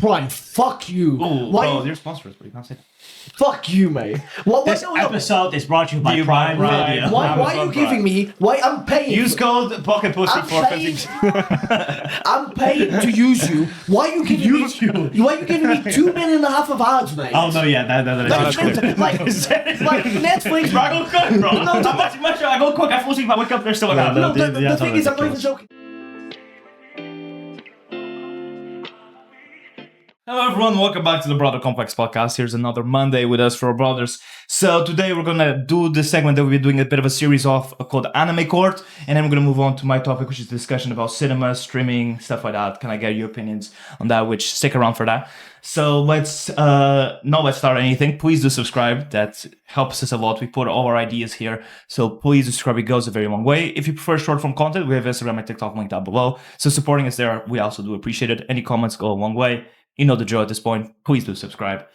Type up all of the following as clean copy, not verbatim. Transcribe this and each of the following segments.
Prime. Fuck you. Well, they're sponsors, but you can't say that. Fuck you, mate. This episode is brought to you by Prime Radio. Why are you giving me? Why I'm paying? Use code Pocket Pussy for I'm paid to use you. Why are you giving me? Why are you giving me 2.5 million of ads, mate? Oh no, yeah, that's clear. Like Netflix. Bro, I go cook, bro. I'm watching my show. I go cook. I fall asleep. I wake up. There's still an ad. No, the thing is, I'm not even joking. Hello everyone, welcome back to the Brother Complex podcast. Here's another Monday with us for our brothers. So today we're gonna do this segment that we've been doing a bit of a series of called Anime Court, and then we're gonna move on to my topic, which is discussion about cinema, streaming, stuff like that. Can I get your opinions on that? Which stick around for that. So let's start anything. Please do subscribe. That helps us a lot. We put all our ideas here, so please subscribe. It goes a very long way. If you prefer short form content, we have Instagram and TikTok link down below. So supporting us there, we also do appreciate it. Any comments go a long way. You know the drill at this point. Please do subscribe.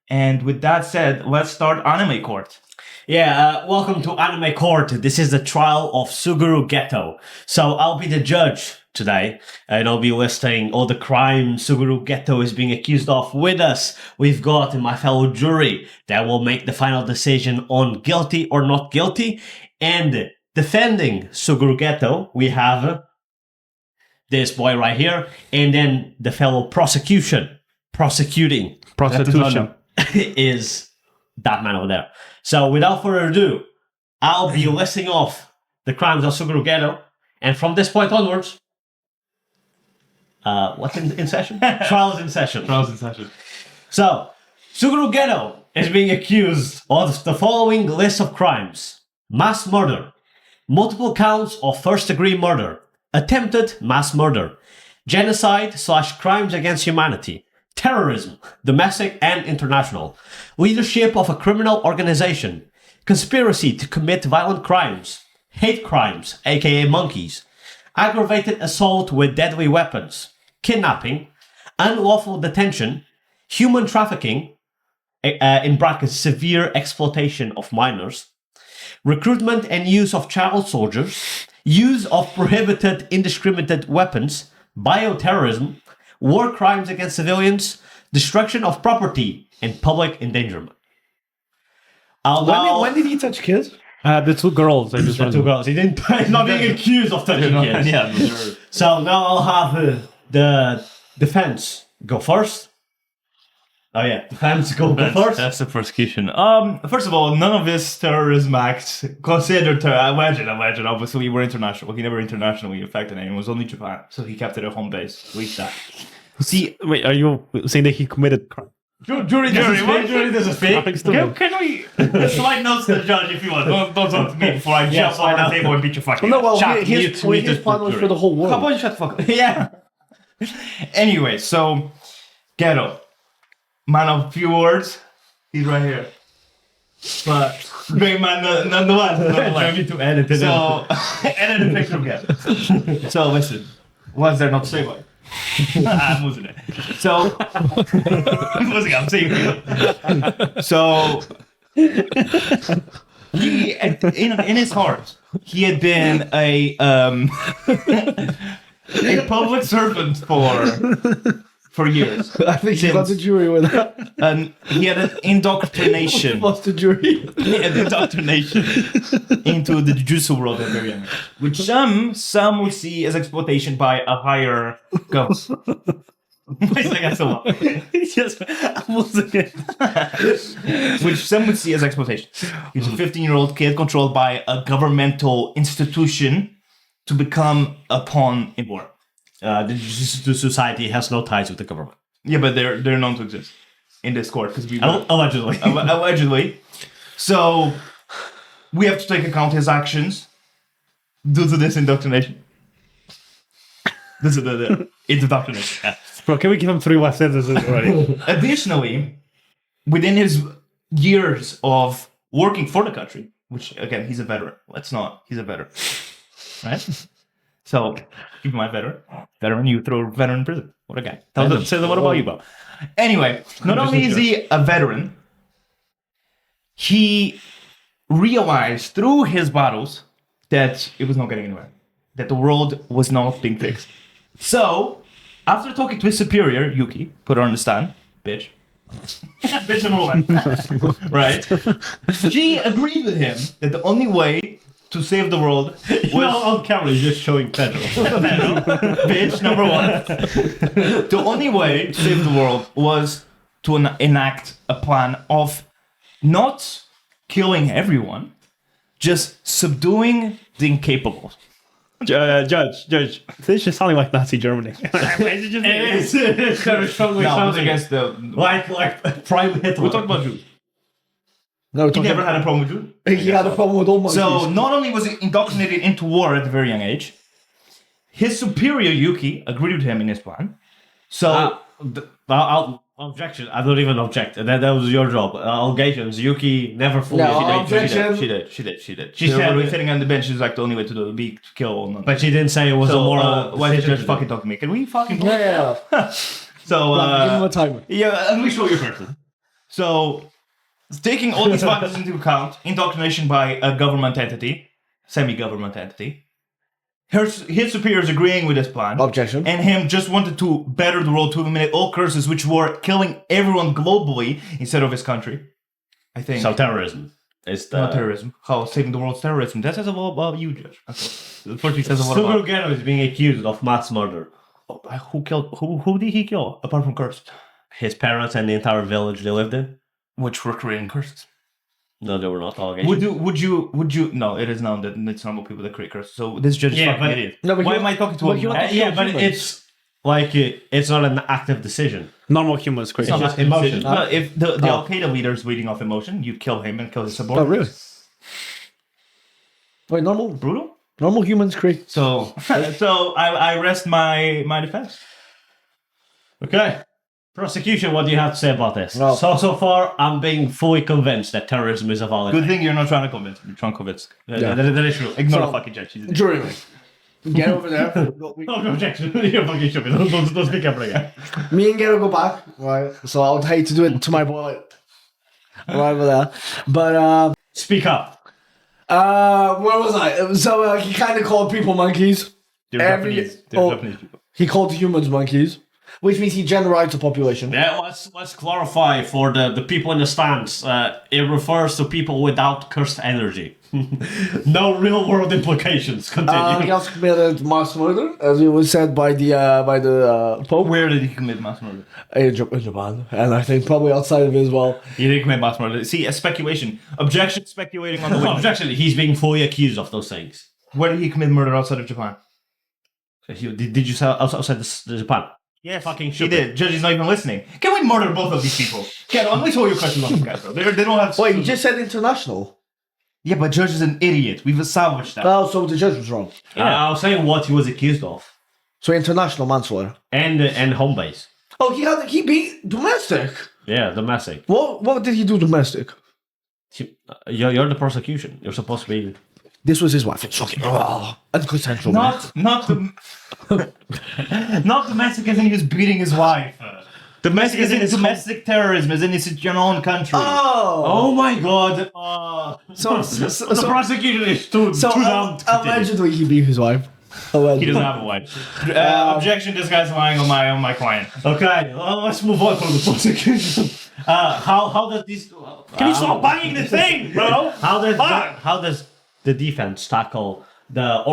And with that said, let's start Anime Court. Yeah, welcome to Anime Court. This is the trial of Suguru Geto. So I'll be the judge today, and I'll be listing all the crimes Suguru Geto is being accused of. With us, we've got my fellow jury that will make the final decision on guilty or not guilty. And defending Suguru Geto, we have this boy right here, and then the fellow prosecuting is that man over there. So without further ado, I'll be listing off the crimes of Suguru Geto, and from this point onwards, what's in session? Trials in session. So, Suguru Geto is being accused of the following list of crimes: mass murder, multiple counts of first-degree murder, attempted mass murder, genocide/crimes against humanity, terrorism, domestic and international, leadership of a criminal organization, conspiracy to commit violent crimes, hate crimes, aka monkeys, aggravated assault with deadly weapons, kidnapping, unlawful detention, human trafficking, in brackets severe exploitation of minors, recruitment and use of child soldiers, use of prohibited indiscriminate weapons, bioterrorism, war crimes against civilians, destruction of property, and public endangerment. When did he touch kids? The two girls. The two girls. He's not being accused of touching kids. Yeah, So now I'll have the defense go first. Oh yeah, defense go first. That's the prosecution. First of all, none of this terrorism acts considered alleged. Obviously, we were international. He never internationally affected anyone. It was only Japan, so he kept it at home base. At least that. See, wait, are you saying that he committed crime? Jury does a fake. Can we slide notes to the judge if you want? Don't talk to me before I jump on the table and beat your fucking No, well, ass. his plan was for the whole world. How about you shut the fuck up? Yeah. Anyway, so Geto, man of few words, he's right here. But great man, nonetheless. I need to edit it. So edit the picture of Geto. So listen, what's there not to say about it? I'm losing it. So I'm saying it. So he, in his heart, he had been a public servant for years. I think he got the jury with that. And he had an indoctrination. Lost the jury. He had indoctrination into the jujutsu world at very young, which some would see as exploitation by a higher government. Yes, I'm losing it. Which some would see as exploitation. He's a 15-year-old kid controlled by a governmental institution to become a pawn in war. The society has no ties with the government. Yeah, but they're known to exist in this court because we allegedly. Allegedly. So we have to take account his actions due to this indoctrination. This is the indoctrination. Yeah. Bro, can we give him 3 last sentences already? Additionally, within his years of working for the country, which again he's a veteran. He's a veteran, right? So keep in mind, veteran. You throw a veteran in prison. What a guy. What about you, Bob? Anyway, not only is he a veteran, he realized through his battles that it was not getting anywhere, that the world was not being fixed. So After talking to his superior, Yuki, put her on the stand, bitch. Bitch number one. Right? She agreed with him that the only way to save the world was... on camera, he's just showing Pedro. Bitch number one. The only way to save the world was to enact a plan of not killing everyone, just subduing the incapable. Judge, this is sounding like Nazi Germany. It is kind of strongly No, sounding against the... like Prime Hitler. We're talking about Jews. No, He never had a problem with Jews. He had a problem with all monkeys. So not only was he indoctrinated into war at a very young age, his superior Yuki agreed with him in his plan. So Objection. I don't even object. That was your job. Allegations. Yuki never fully. No, objection. She did. She said- were sitting on the bench. She was like, the only way to do it would be to kill all non. But she didn't say it was a So moral. why did you decision just to do. fucking talk to me? Can we fucking? yeah. So Give him a timer. yeah, let me show you first. So taking all these factors into account, indoctrination by a government entity, semi-government entity. His superiors agreeing with this plan. Objection. And him just wanted to better the world to eliminate all curses which were killing everyone globally instead of his country. I think. So terrorism is the Not terrorism. How saving the world's terrorism. That says a lot about you, Judge. The first thing says a lot Suguru about... Geto is being accused of mass murder. Who did he kill apart from curses? His parents and the entire village they lived in. Which were creating curses. No, they were not allegations. Would you? No, it is known that it's normal people that create curses. So this judge is Yeah, fucking but- idiot. No, but Why you- am I talking to but a you- Yeah, but humans. it's like it's not an active decision. Normal humans create. It's just emotion. But if the Al Qaeda leader is reading off emotion, you kill him and kill his Oh, subordinates. really? Wait, Brutal. normal humans create. So I rest my defense. Okay. Prosecution, what do you have to say about this? No. So far, I'm being fully convinced that terrorism is a valid Good thing. thing you're not trying to convince me. You're trying to convince. Yeah. That is true. Ignore So- the fucking judge. He's an idiot. Jury. Get over there. No objection. You're fucking stupid. Don't speak up again. Me and Geto go back, right? So I would hate to do it to my boy right over there. But Speak up. where was I? So he kind of called people monkeys. They're Every- Japanese. They're oh. Japanese people. He called humans monkeys, which means he generalized the population. Yeah, let's clarify for the people in the stands. It refers to people without cursed energy. No real world implications. Continue. He also committed mass murder, as it was said by the Pope Where did he commit mass murder? in Japan, and I think probably outside of it as well. He didn't commit mass murder. See, a speculation. Objection speculating on the witness. Objection. He's being fully accused of those things. Where did he commit murder outside of Japan? Did you say outside the Japan? Yes, Fucking he stupid. did. Judge is not even listening. Can we murder both of these people? Can let me show you questions on this guy, bro. They don't have... Wait, you just said international. Yeah, but Judge is an idiot. We've established that. Oh, so the judge was wrong. I was saying what he was accused of, So international manslaughter. and home base. Oh, he beat domestic. Yeah, domestic. What did he do domestic? You're the prosecution. You're supposed to be. This was his wife. It's fucking unconsensual. man. Not domestic as in he was beating his wife. Domestic as in domestic terrorism as in it's in your own country. Oh my god! So The prosecution is too dumb. to continue. allegedly he beat his wife. He doesn't have a wife. Objection, this guy's lying on my client. Okay, let's move on from the prosecution. How does this? Can you stop banging the thing, bro? How does the defense tackle the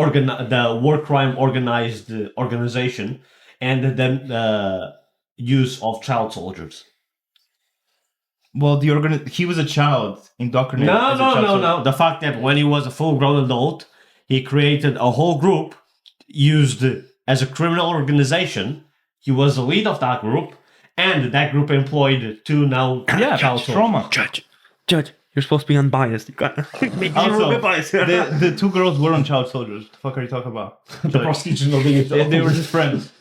war crime organized organization and the use of child soldiers? Well, he was a child indoctrinated. as a child soldier. No. The fact that when he was a full-grown adult, he created a whole group used as a criminal organization. He was the lead of that group, and that group employed two now child soldiers. trauma. Judge, you're supposed to be unbiased. You got make Also, biased. the two girls weren't child soldiers. What the fuck are you talking about? The prosecution will be They were just friends.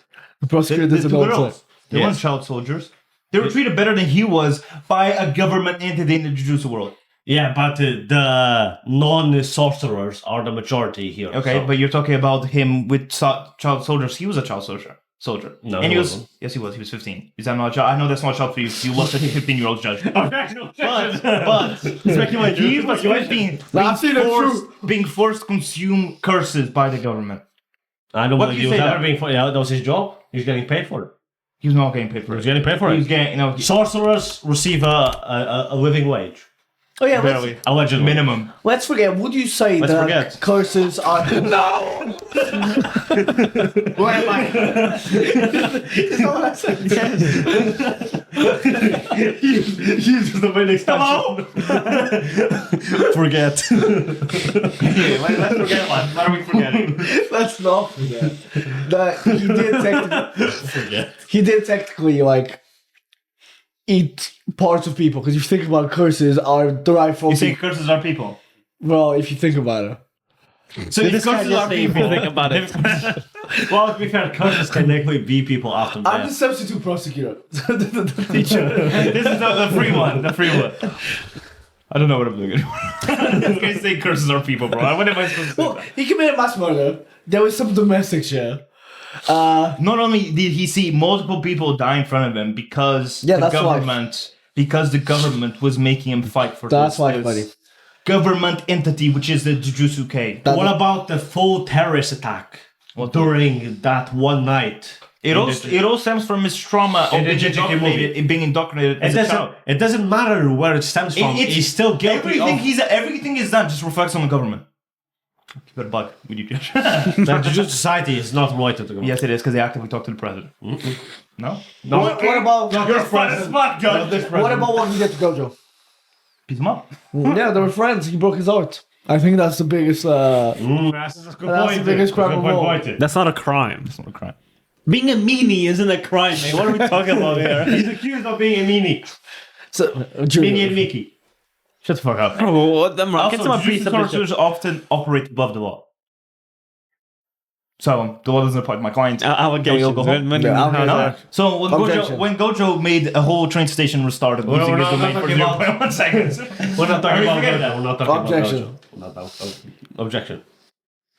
The prosecutor The doesn't two know what to girls. say. They weren't child soldiers. They were treated better than he was by a government entity in the jujutsu world. Yeah, but the non-sorcerers are the majority here. Okay, so- but you're talking about him with child soldiers. He was a child soldier. No, and he he was. wasn't. Yes, he was. He was 15. Is that not a child? I know that's not a child for you. You lost a 15-year-old judge. But speculate. He was 15, I've seen it being forced to consume curses by the government. I don't What believe do you he was say ever that? being. Yeah, that was his job. He's getting paid for it. He's not getting paid for He's it. getting paid for He's it. getting, Sorcerers receive a living wage. Oh yeah, barely. Allegedly. Minimum. let's forget. Would you say Let's that forget. curses are no? Where am I? Is that what I said? Use the main extension. Forget. Let's forget one. What are we forgetting? Let's not forget that he did technically like eat parts of people, because if you think about it, curses are derived from You say curses are people. well, if you think about it. So if curses are people. Think about it. Well, to be fair, curses can technically be people after I'm the death. substitute prosecutor. Teacher. This is the free one. The free one. I don't know what I'm doing anymore. This guy say curses are people, bro. What am I supposed to say? Well, he committed mass murder. There was some domestic shit. Not only did he see multiple people die in front of him because the that's government was making him fight for That's this why, buddy. government entity, which is the Jujutsu-Kei. What about the full terrorist attack during that one night? It all stems from his trauma of being indoctrinated as a child. It doesn't matter where it stems from. He's still guilty Everything he's done just reflects on the government. Keep it a bug with you, Josh. The Jujutsu Society is not related to the Yes, it is, because they actively talk to the president. No? What about You're a smart guy. what about what he did to Gojo? Beat him up. Yeah, they were friends. He broke his heart. I think that's the biggest. That's That's the biggest crime of all. That's not a crime. It's not a crime. Being a meanie isn't a crime, man. What are we talking about here? He's accused of being a meanie. So, Meanie and Mickey. Shut the fuck up. Oh, what the Also, Get some Jujutsu sorcerers often operate above the law. So, the law doesn't apply to my clients. allegations. So, Objection. when Gojo made a whole train station restarted We're using his not domain for talking about- 0.1 seconds. We're not talking about forget that. We're not talking Objection. about Gojo. We're not talking- Objection.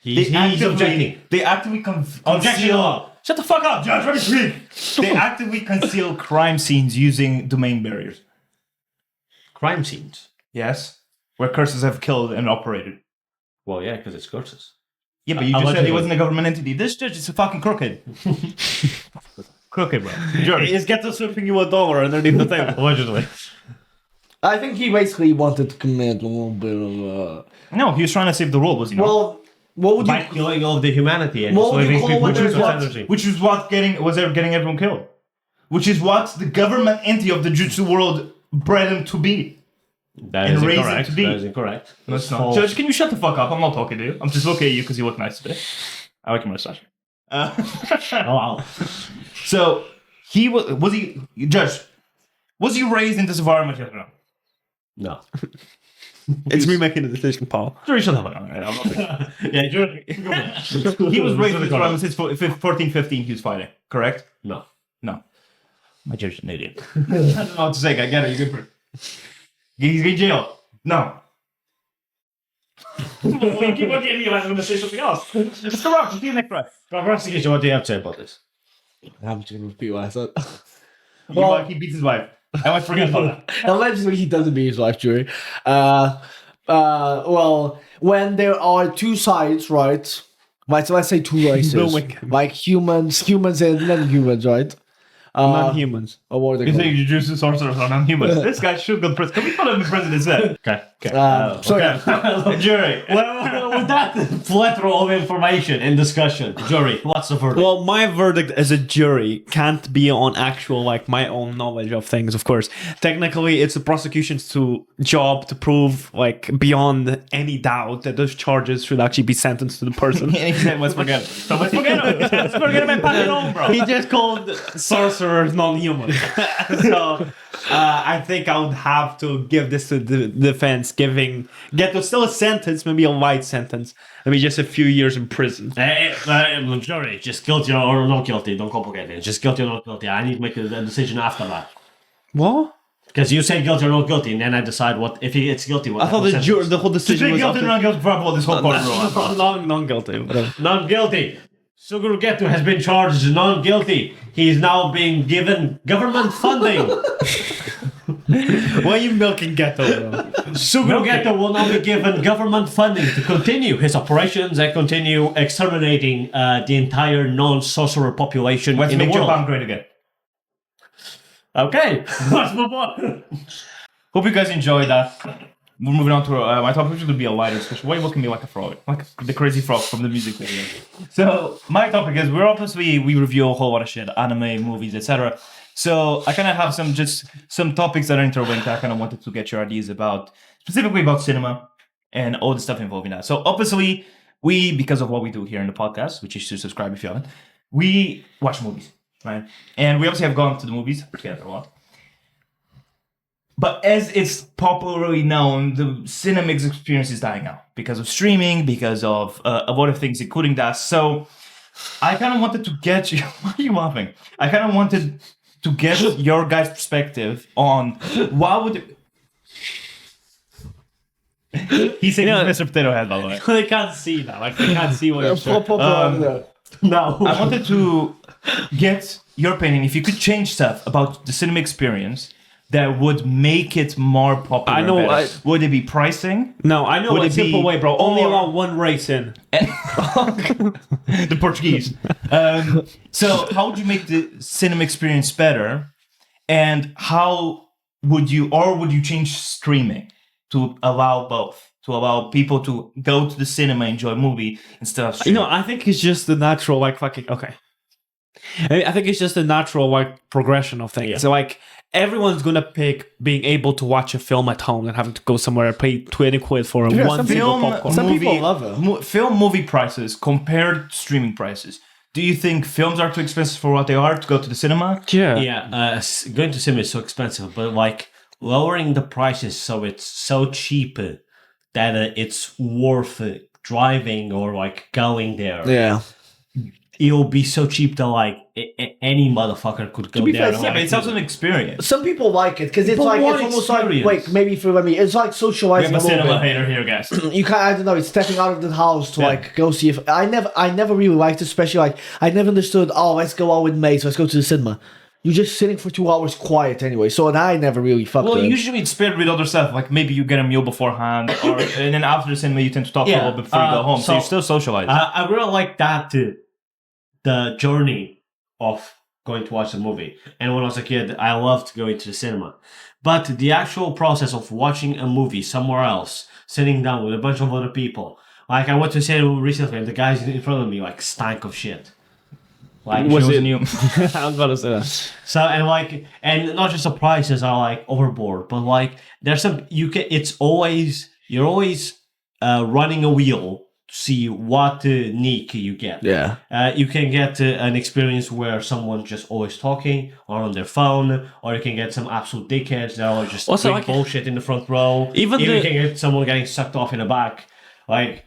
They He's objecting. actively Objection law. Shut the fuck up, Judge. Let me speak. They actively conceal crime scenes using domain barriers. Crime scenes. Yes, where curses have killed and operated. Well, yeah, because it's curses. Yeah, but you just said Allegedly. he wasn't a government entity. This judge is a fucking crooked. Crooked, bro. Jerry. Is Geto slipping you $1 underneath the table? Allegedly. I think he basically wanted to commit a little bit of. No, he was trying to save the world, was he not? Well, what would you? By killing all the humanity and What would you enslaving call people when to there's what? energy. Which is what getting everyone killed. Which is what the government entity of the Jutsu world bred him to be. That and is raise it incorrect. to be. That is incorrect. No, it's That's not. false. Judge, can you shut the fuck up? I'm not talking to you. I'm just looking at you because you look nice today. I like your mustache. Oh, wow. So he was he Judge? Was he raised in this environment? Yes or no? No. It's me making the decision, Paul. Jury, shut the fuck up. I'm not Yeah, jury. he was raised in this environment since 14, 15. He was fighting. Correct? No. No. My judge is an idiot. I don't know what to say. I get it. You're good for it. He's in jail. No. You keep on getting me like I'm going to say something else. It's corrupt. See you next time. Investigation, what do you have to say about this? I'm just gonna repeat what I said. He beats his wife. I might forget about that. Allegedly, he doesn't beat his wife, Jury. Well, when there are two sides, right? Right, so let's say two races, like humans and non-humans, right? Non-humans. Or what are they You called? think you Jujutsu sorcerers are non-human? This guy should go to prison. Can we put him in prison instead? Okay. So yeah, Jury. Well, with that plethora of information and discussion, jury, what's the verdict? Well, my verdict as a jury can't be on actual, like, my own knowledge of things, of course. Technically, it's the prosecution's job to prove, like, beyond any doubt that those charges should actually be sentenced to the person. Let's forget it. So let's forget it. Let's forget it, man. Bro. He just called sorcerers non-human. So I think I would have to give this to the defense, Geto still a sentence, maybe a light sentence, maybe just a few years in prison. Jury, just guilty or not guilty, don't complicate it. Just guilty or not guilty. I need to make a decision after that. What? Because you say guilty or not guilty, and then I decide what if he gets guilty. What I thought the whole decision was guilty or not guilty for this whole courtroom. non-guilty. Whatever. not guilty. Suguru Geto has been charged non-guilty. He is now being given government funding Why are you milking Geto, bro? Suguru Geto will now be given government funding to continue his operations and continue exterminating the entire non-sorcerer population Let's in the make world. Japan great again. Okay, let's move on. Hope you guys enjoyed that. We're moving on to my topic, which will be a lighter discussion. Why you look at me like a frog? Like the crazy frog from the music video. So, my topic is, we review a whole lot of shit, anime, movies, etc. So, I kind of have some topics that are interlinked that I kind of wanted to get your ideas about, specifically about cinema and all the stuff involving that. So, obviously, because of what we do here in the podcast, which is to subscribe if you haven't, we watch movies, right? And we obviously have gone to the movies together a lot. But as it's popularly known, the cinema experience is dying out because of streaming, because of a lot of things, including that. So I kind of wanted to get you... Why are you laughing? I kind of wanted to get your guys' perspective on what would... He's saying Mr. Potato Head, by the way. They can't see that. Like, they can't see what you're saying. No. I wanted to get your opinion. If you could change stuff about the cinema experience that would make it more popular. I know. Would it be pricing? No, I know Would a it simple be- way, bro. Only or- allow one race in. The Portuguese. So how would you make the cinema experience better? And how would you change streaming to allow both? To allow people to go to the cinema, enjoy a movie instead of streaming? I think it's just the natural, like, fucking... Okay. I think it's just a natural, like, progression of things. Yeah. So, like, everyone's gonna pick being able to watch a film at home than having to go somewhere and pay 20 quid for Yeah, one some single film- popcorn. Some people love it. Film movie prices compared to streaming prices. Do you think films are too expensive for what they are to go to the cinema? Yeah, going to cinema is so expensive, but like lowering the prices so it's so cheap that it's worth driving or like going there. Yeah. It'll be so cheap that like any motherfucker could go be there. fair, and, Yeah, but like, it's also an experience. Some people like it because it's But like what it's almost like experience? maybe for me it's like We socializing have a a little cinema bit. hater here, guys. You can't. I don't know. It's stepping out of the house to like go see. If I never really liked it, especially like I never understood. Oh, let's go out with mates. Let's go to the cinema. You're just sitting for 2 hours quiet anyway. So and I never really fucked Well, with it. usually it's paired with other stuff. Like maybe you get a meal beforehand, and then after the cinema you tend to talk for a little bit before you go home. So, so- you're still socializing. I really like that the journey of going to watch a movie. And when I was a kid, I loved going to the cinema. But the actual process of watching a movie somewhere else, sitting down with a bunch of other people, like I went to the cinema recently, and the guys in front of me like stank of shit. Like Was it I new? was about to say that. so and not just the prices are like overboard, but like there's some you're always running a wheel to see what nick you get. Yeah. You can get an experience where someone's just always talking or on their phone, or you can get some absolute dickheads that are just Also, doing like- bullshit in the front row. Even you the- can get someone getting sucked off in the back. Like,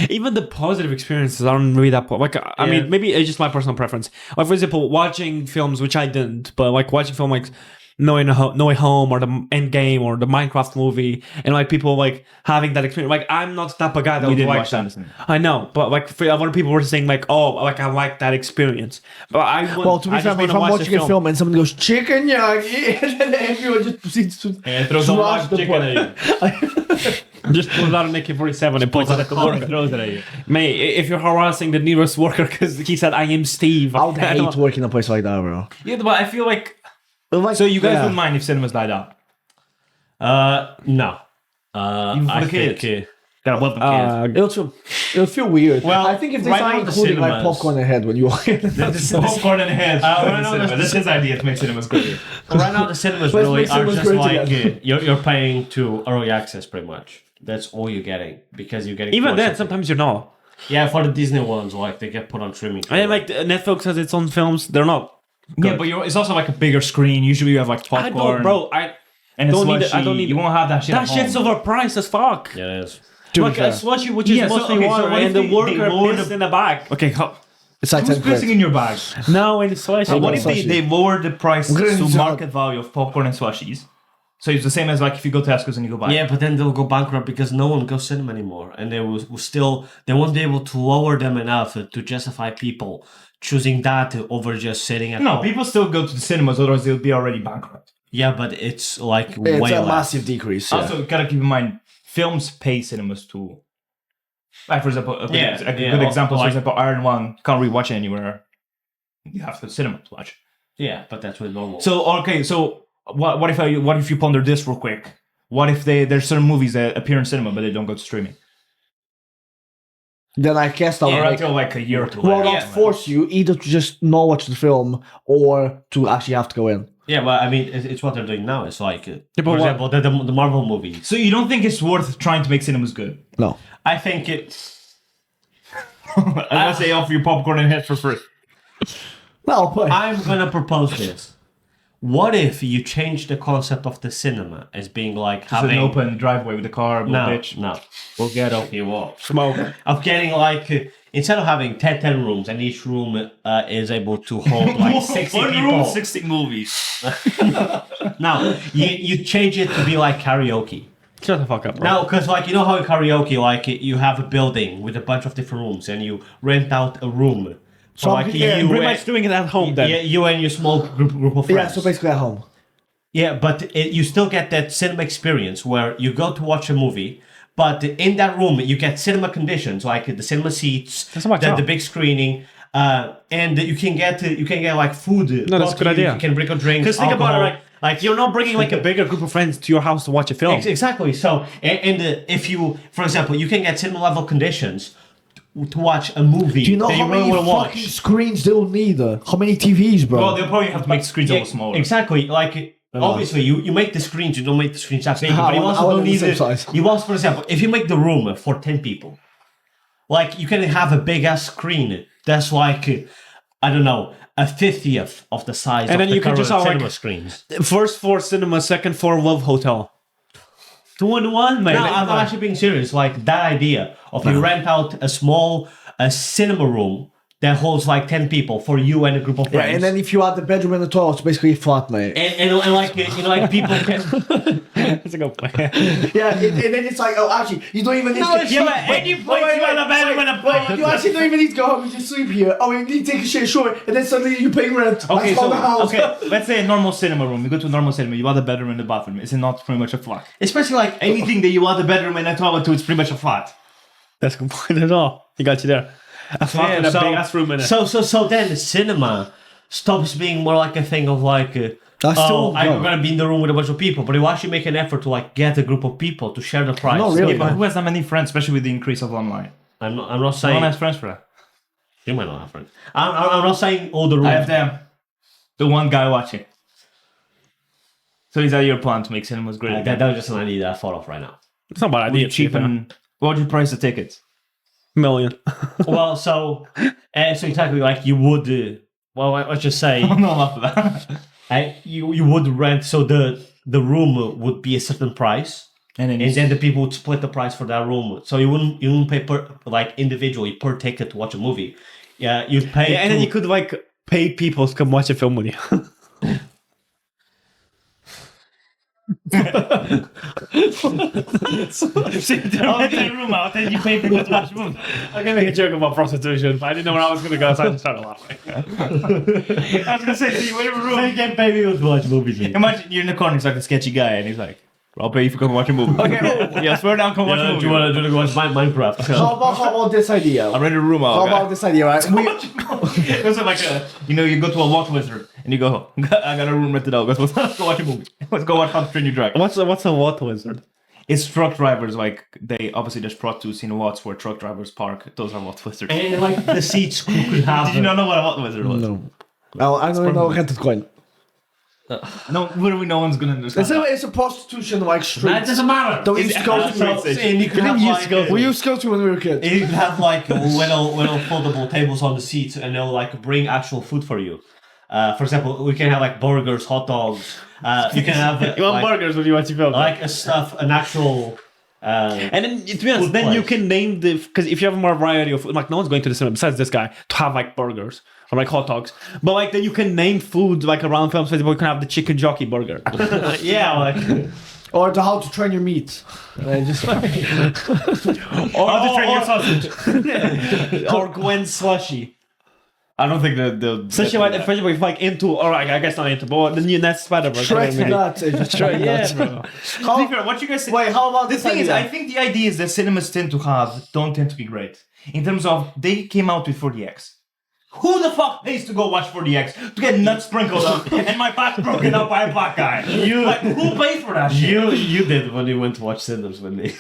Even the positive experiences aren't really that... Like, I mean, maybe it's just my personal preference. Like, for example, watching films, which I didn't, but like watching film like No Way Home or the Endgame or the Minecraft movie, and like people like having that experience. Like, I'm not the type of guy that We would did like watch that. that. I know, but like for other people were saying like, oh, like I like that experience. But Well, to be fair, if I'm watching a film and someone goes chicken yagi, and then everyone just proceeds to And throws smash a lot the chicken point. at you. just pulls out an AK-47 and pulls it at the worker. throws it at you. Mate, if you're harassing the nearest worker because he said, I am Steve. I would I don't- hate working in a place like that, bro. Yeah, but I feel like... But like, So you guys yeah. wouldn't mind if cinemas died out? No. Even for I the kids? think, Gotta welcome kids. It'll feel weird. Well, I think if they right start now the including like cinemas- popcorn ahead when you walk in. Popcorn and heads. right now the- That's his idea to make cinemas great. right now the cinemas Let's really make are cinemas just great like again. you're paying to early access pretty much. That's all you're getting because you're getting Even forced then, to- sometimes you're not. Yeah, for the Disney ones, like they get put on streaming. I mean, like Netflix has its own films. They're not. Yeah, but it's also like a bigger screen. Usually you have like I popcorn. don't, bro. I And don't it's need it. I slushy. don't need You it. won't have that shit that at shit's home. overpriced as fuck. Yeah, it is. Like a slushy, which is Yeah, so- mostly okay, so water, what if and the they worker lower pissed the- in the bag. Okay, how, It's like who's 10 quid. pissing in your bag? No, in the slushy. So what if slushy. they lower the price Green to zone. market value of popcorn and slushies? So it's the same as like if you go to Tesco's and you go buy. Yeah, but then they'll go bankrupt because no one goes cinema anymore, and they they won't be able to lower them enough to justify people choosing that over just sitting at No, home. people still go to the cinemas, otherwise they'll be already bankrupt. Yeah, but it's like It's way a less. massive decrease. Yeah. Also, gotta keep in mind, films pay cinemas too. Like, for example, a good example, for like- example, Iron Man, can't rewatch it anywhere. You have to cinema to watch. Yeah, but that's with normal. So, okay, so what if you ponder this real quick? What if there's certain movies that appear in cinema, but they don't go to streaming? Then I guess that Or would until like a year or two. will later. not force you either to just not watch the film or to actually have to go in. Yeah, well, I mean, it's what they're doing now. It's like, but for what- example, the Marvel movies. So you don't think it's worth trying to make cinemas good? No. I think it's. Unless they offer you popcorn and head for free. No, but I'm gonna propose this. What if you change the concept of the cinema as being like It's having an open driveway with a car, no, bitch. no, Or Geto. you won't. Smoke. Of getting like instead of having 10 rooms and each room is able to hold like 60 One people. room, 60 movies. Now you change it to be like karaoke. Shut the fuck up, bro. Now, because like you know how in karaoke, like you have a building with a bunch of different rooms and you rent out a room. So like yeah, you, pretty and, much doing it at home then. yeah, you and your small group of friends. yeah, so basically at home. Yeah, but you still get that cinema experience where you go to watch a movie, but in that room you get cinema conditions like the cinema seats, That's my job. the big screening, and you can get like food. No, that's a good idea. You can bring a drink. Because think about it, alcohol. like you're not bringing like a bigger group of friends to your house to watch a film. Exactly. So, and if you, for example, you can get cinema level conditions to watch a movie Do you know that how you really many want to fucking watch. screens they'll need? How many TVs, bro? Well, they'll probably have to make the screens a Yeah, little smaller. exactly. Like obviously, you make the screens. You don't make the screens that big. I But you want- I also want don't them need the same it. size. You also, for example, if you make the room for 10 people, like you can have a big ass screen that's like I don't know, a 50th of the size And of then the you can current just have, cinema like, screens. First floor cinema, second floor love hotel. 2-in-1, man. No, I'm actually being serious. Like that idea of you rent out a cinema room that holds like 10 people for you and a group of yeah, friends. and then if you add the bedroom and the toilet, it's basically a flat, mate. and like you know, like people can. That's a good plan. Yeah, and then it's like, oh, actually, you don't even need to. Yeah, but any place you want a bedroom and a Wait, you actually don't even need to go home and just sleep here. Oh, you need to take a shit, sure, and then suddenly you're paying rent. Okay, That's all the house. okay, let's say a normal cinema room. You go to a normal cinema, you add a bedroom and a bathroom. Is it not pretty much a flat? Especially like Anything that you add a bedroom and a toilet to, it's pretty much a flat. That's a good point at all. You got you there. A flat and a big ass room in it. So then the cinema stops being more like a thing of like That's still I'm wrong. gonna be in the room with a bunch of people, but you actually make an effort to like get a group of people to share the price. Not really. Yeah, but who has that many friends, especially with the increase of online? I'm not No one saying has friends for that. you might not have friends. I'm not saying all the rooms. I have them. The one guy watching. So is that your plan to make cinemas great? That was just an idea that I thought of right now. It's not a bad Would you idea. cheapen? What would you price the tickets? Million. Well, so exactly like you would. Well, let's just say I'm not enough for that. you would rent. So the room would be a certain price, And then, and then the people would split the price for that room. So you wouldn't pay per like individually per ticket to watch a movie. Yeah, you'd pay. Yeah, and then you could like pay people to come watch a film with you. I'll take the room out and you pay people to watch movies. I can make a joke about prostitution, but I didn't know where I was going to go, so I just started laughing. I was gonna say, so you wait in a So you room. can pay people to watch movies. with. Imagine you're in the corner, he's like a sketchy guy, and he's like, I'll pay you for coming watch a movie. Okay, yeah, swear down, come watch a Do movie. you want to watch Minecraft? How about this idea? I'm ready to room out. How guy. about this idea, right? It was like you go to a What Wizard and you go, I got a room rented out. Let's go watch a movie. Let's go watch How to Train Your Dragon. What's a what wizard? It's truck drivers, like they obviously there's prostitutes in lots where truck drivers park. Those are What Wizards. And like the seats could have. Did you not know what a What Wizard was? No. Oh, I don't know rented coin. No, literally no one's gonna understand. It's a prostitution like street. That doesn't matter. Don't used to go to And you could have like, We used to go to when we were kids. you could have like little foldable tables on the seats, and they'll like bring actual food for you. For example, we can have like burgers, hot dogs. You can have You want like, burgers when you watch a film. like an actual. And then, to be honest, Food then you place. can name the because if you have more variety of food, like no one's going to the cinema besides this guy to have like burgers or like hot dogs. But like then you can name food like around films. For example, you can have the chicken jockey burger. Yeah, like Or the how to train your meat. Just or How to Train Your Sausage. or Gwen slushy. I don't think the Especially if like into, or I guess not into, but the new Next Spider-Verse. Shrek nuts. Shrek, yeah, bro. To be fair, what you guys think? Wait, how about The this thing is, idea? I think the ideas that cinemas don't tend to be great. In terms of, they came out with 4DX. Who the fuck pays to go watch 4DX to get nuts sprinkled on and my back broken up by a black guy? Who pays for that shit? You did when you went to watch Sinners with me.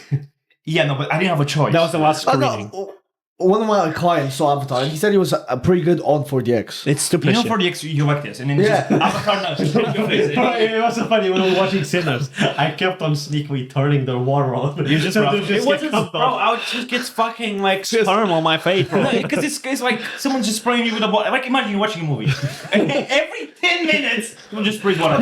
Yeah, no, but I didn't have a choice. That was the last Oh, screening. no. One of my clients saw Avatar and he said he was pretty good on 4DX. It's stupid. You know shit. 4DX, you like this, and then Yeah. just Avatar nuts. It was so funny when we were watching Sinners. I kept on sneakily turning the water on. You just It wasn't, Bro, I just gets fucking like sperm on my face, bro. Because it's like someone's just spraying you with a bottle. Like imagine you're watching a movie. And every 10 minutes, someone just sprays water.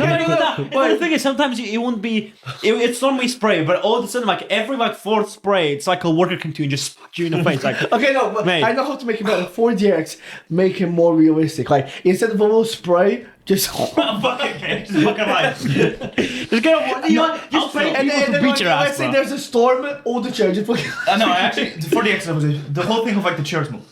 But the thing is, sometimes it won't be. It's normally spray, but all of a sudden, like every like fourth spray, it's like a water container just smack you in the face. Like, Okay, no, but Mate. I know how to make it better. 4DX make it more realistic. Like instead of a little spray, just Just fucking life. just get a Just spray and then beat like, your ass, let's say bro. there's a storm, all the chairs just No, actually, the 4DX was the whole thing of like the chairs move.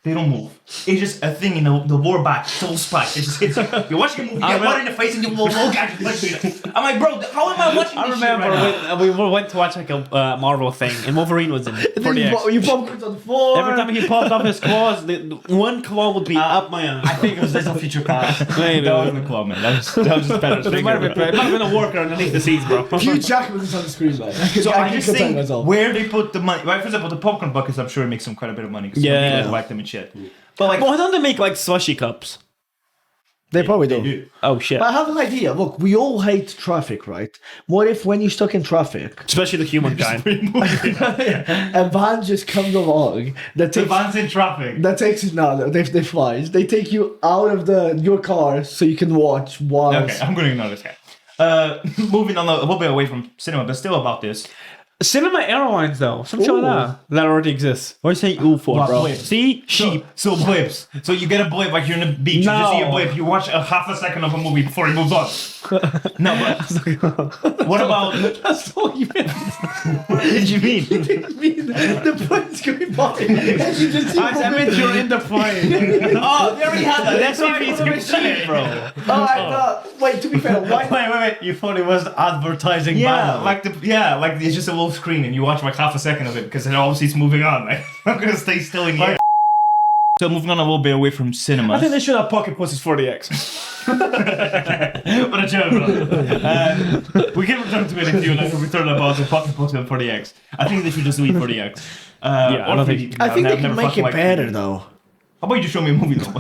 They don't move. It's just a thing in the lower back. It's all splash. It just hits you. You're watching a movie, you get water in the face, and you will I'm like, bro, how am I watching I this remember shit right now? when we went to watch like a Marvel thing, and Wolverine was in it. 4DX. you popcorns on the floor. Every time he popped off his claws, the one claw would be up my ass. I think it was Days of Future Past. Maybe. That wasn't the club, man. That was just better. It might have been a worker underneath the seats, bro. Hugh Jackman is on the screen, man. So I just can think myself. where they put the money. Right, for example, the popcorn buckets, I'm sure it makes them quite a bit of money. Because Yeah. people like them and shit. But like, Why don't they make like slushy cups? They probably do. Oh shit! But I have an idea. Look, we all hate traffic, right? What if when you're stuck in traffic, Especially the humankind. a van just comes along that the takes van's in traffic. they flies. They take you out of your car so you can watch while. Okay, I'm going to ignore this guy. Moving on a little bit away from cinema, but still about this. Cinema Airlines, though. Some show Ooh. that already exists. What are you saying ooh for, What, bro? blip? See? Sheep. So blips. So you get a blip like you're in the beach. You just see a No. blip. You watch a half a second of a movie before it moves on. No, but what about? That's all you meant. What did you mean? didn't mean the plane's going by. And you just see I meant you're in the plane. Oh, they already had that. That's what he's confused, bro. Wait, to be fair, why? Wait. You thought it was advertising Yeah, banner. like it's just a little screen and you watch like half a second of it because it obviously it's moving on. Like, I'm gonna stay still in here. So moving on a little bit away from cinema. I think they should have pocket pussies for the X. What a joke, bro. We can return to it if you like to return about the pocket pussy for the X. I think they should just leave for the X. Yeah, I don't think- I think they can make it better though. How about you just show me a movie though?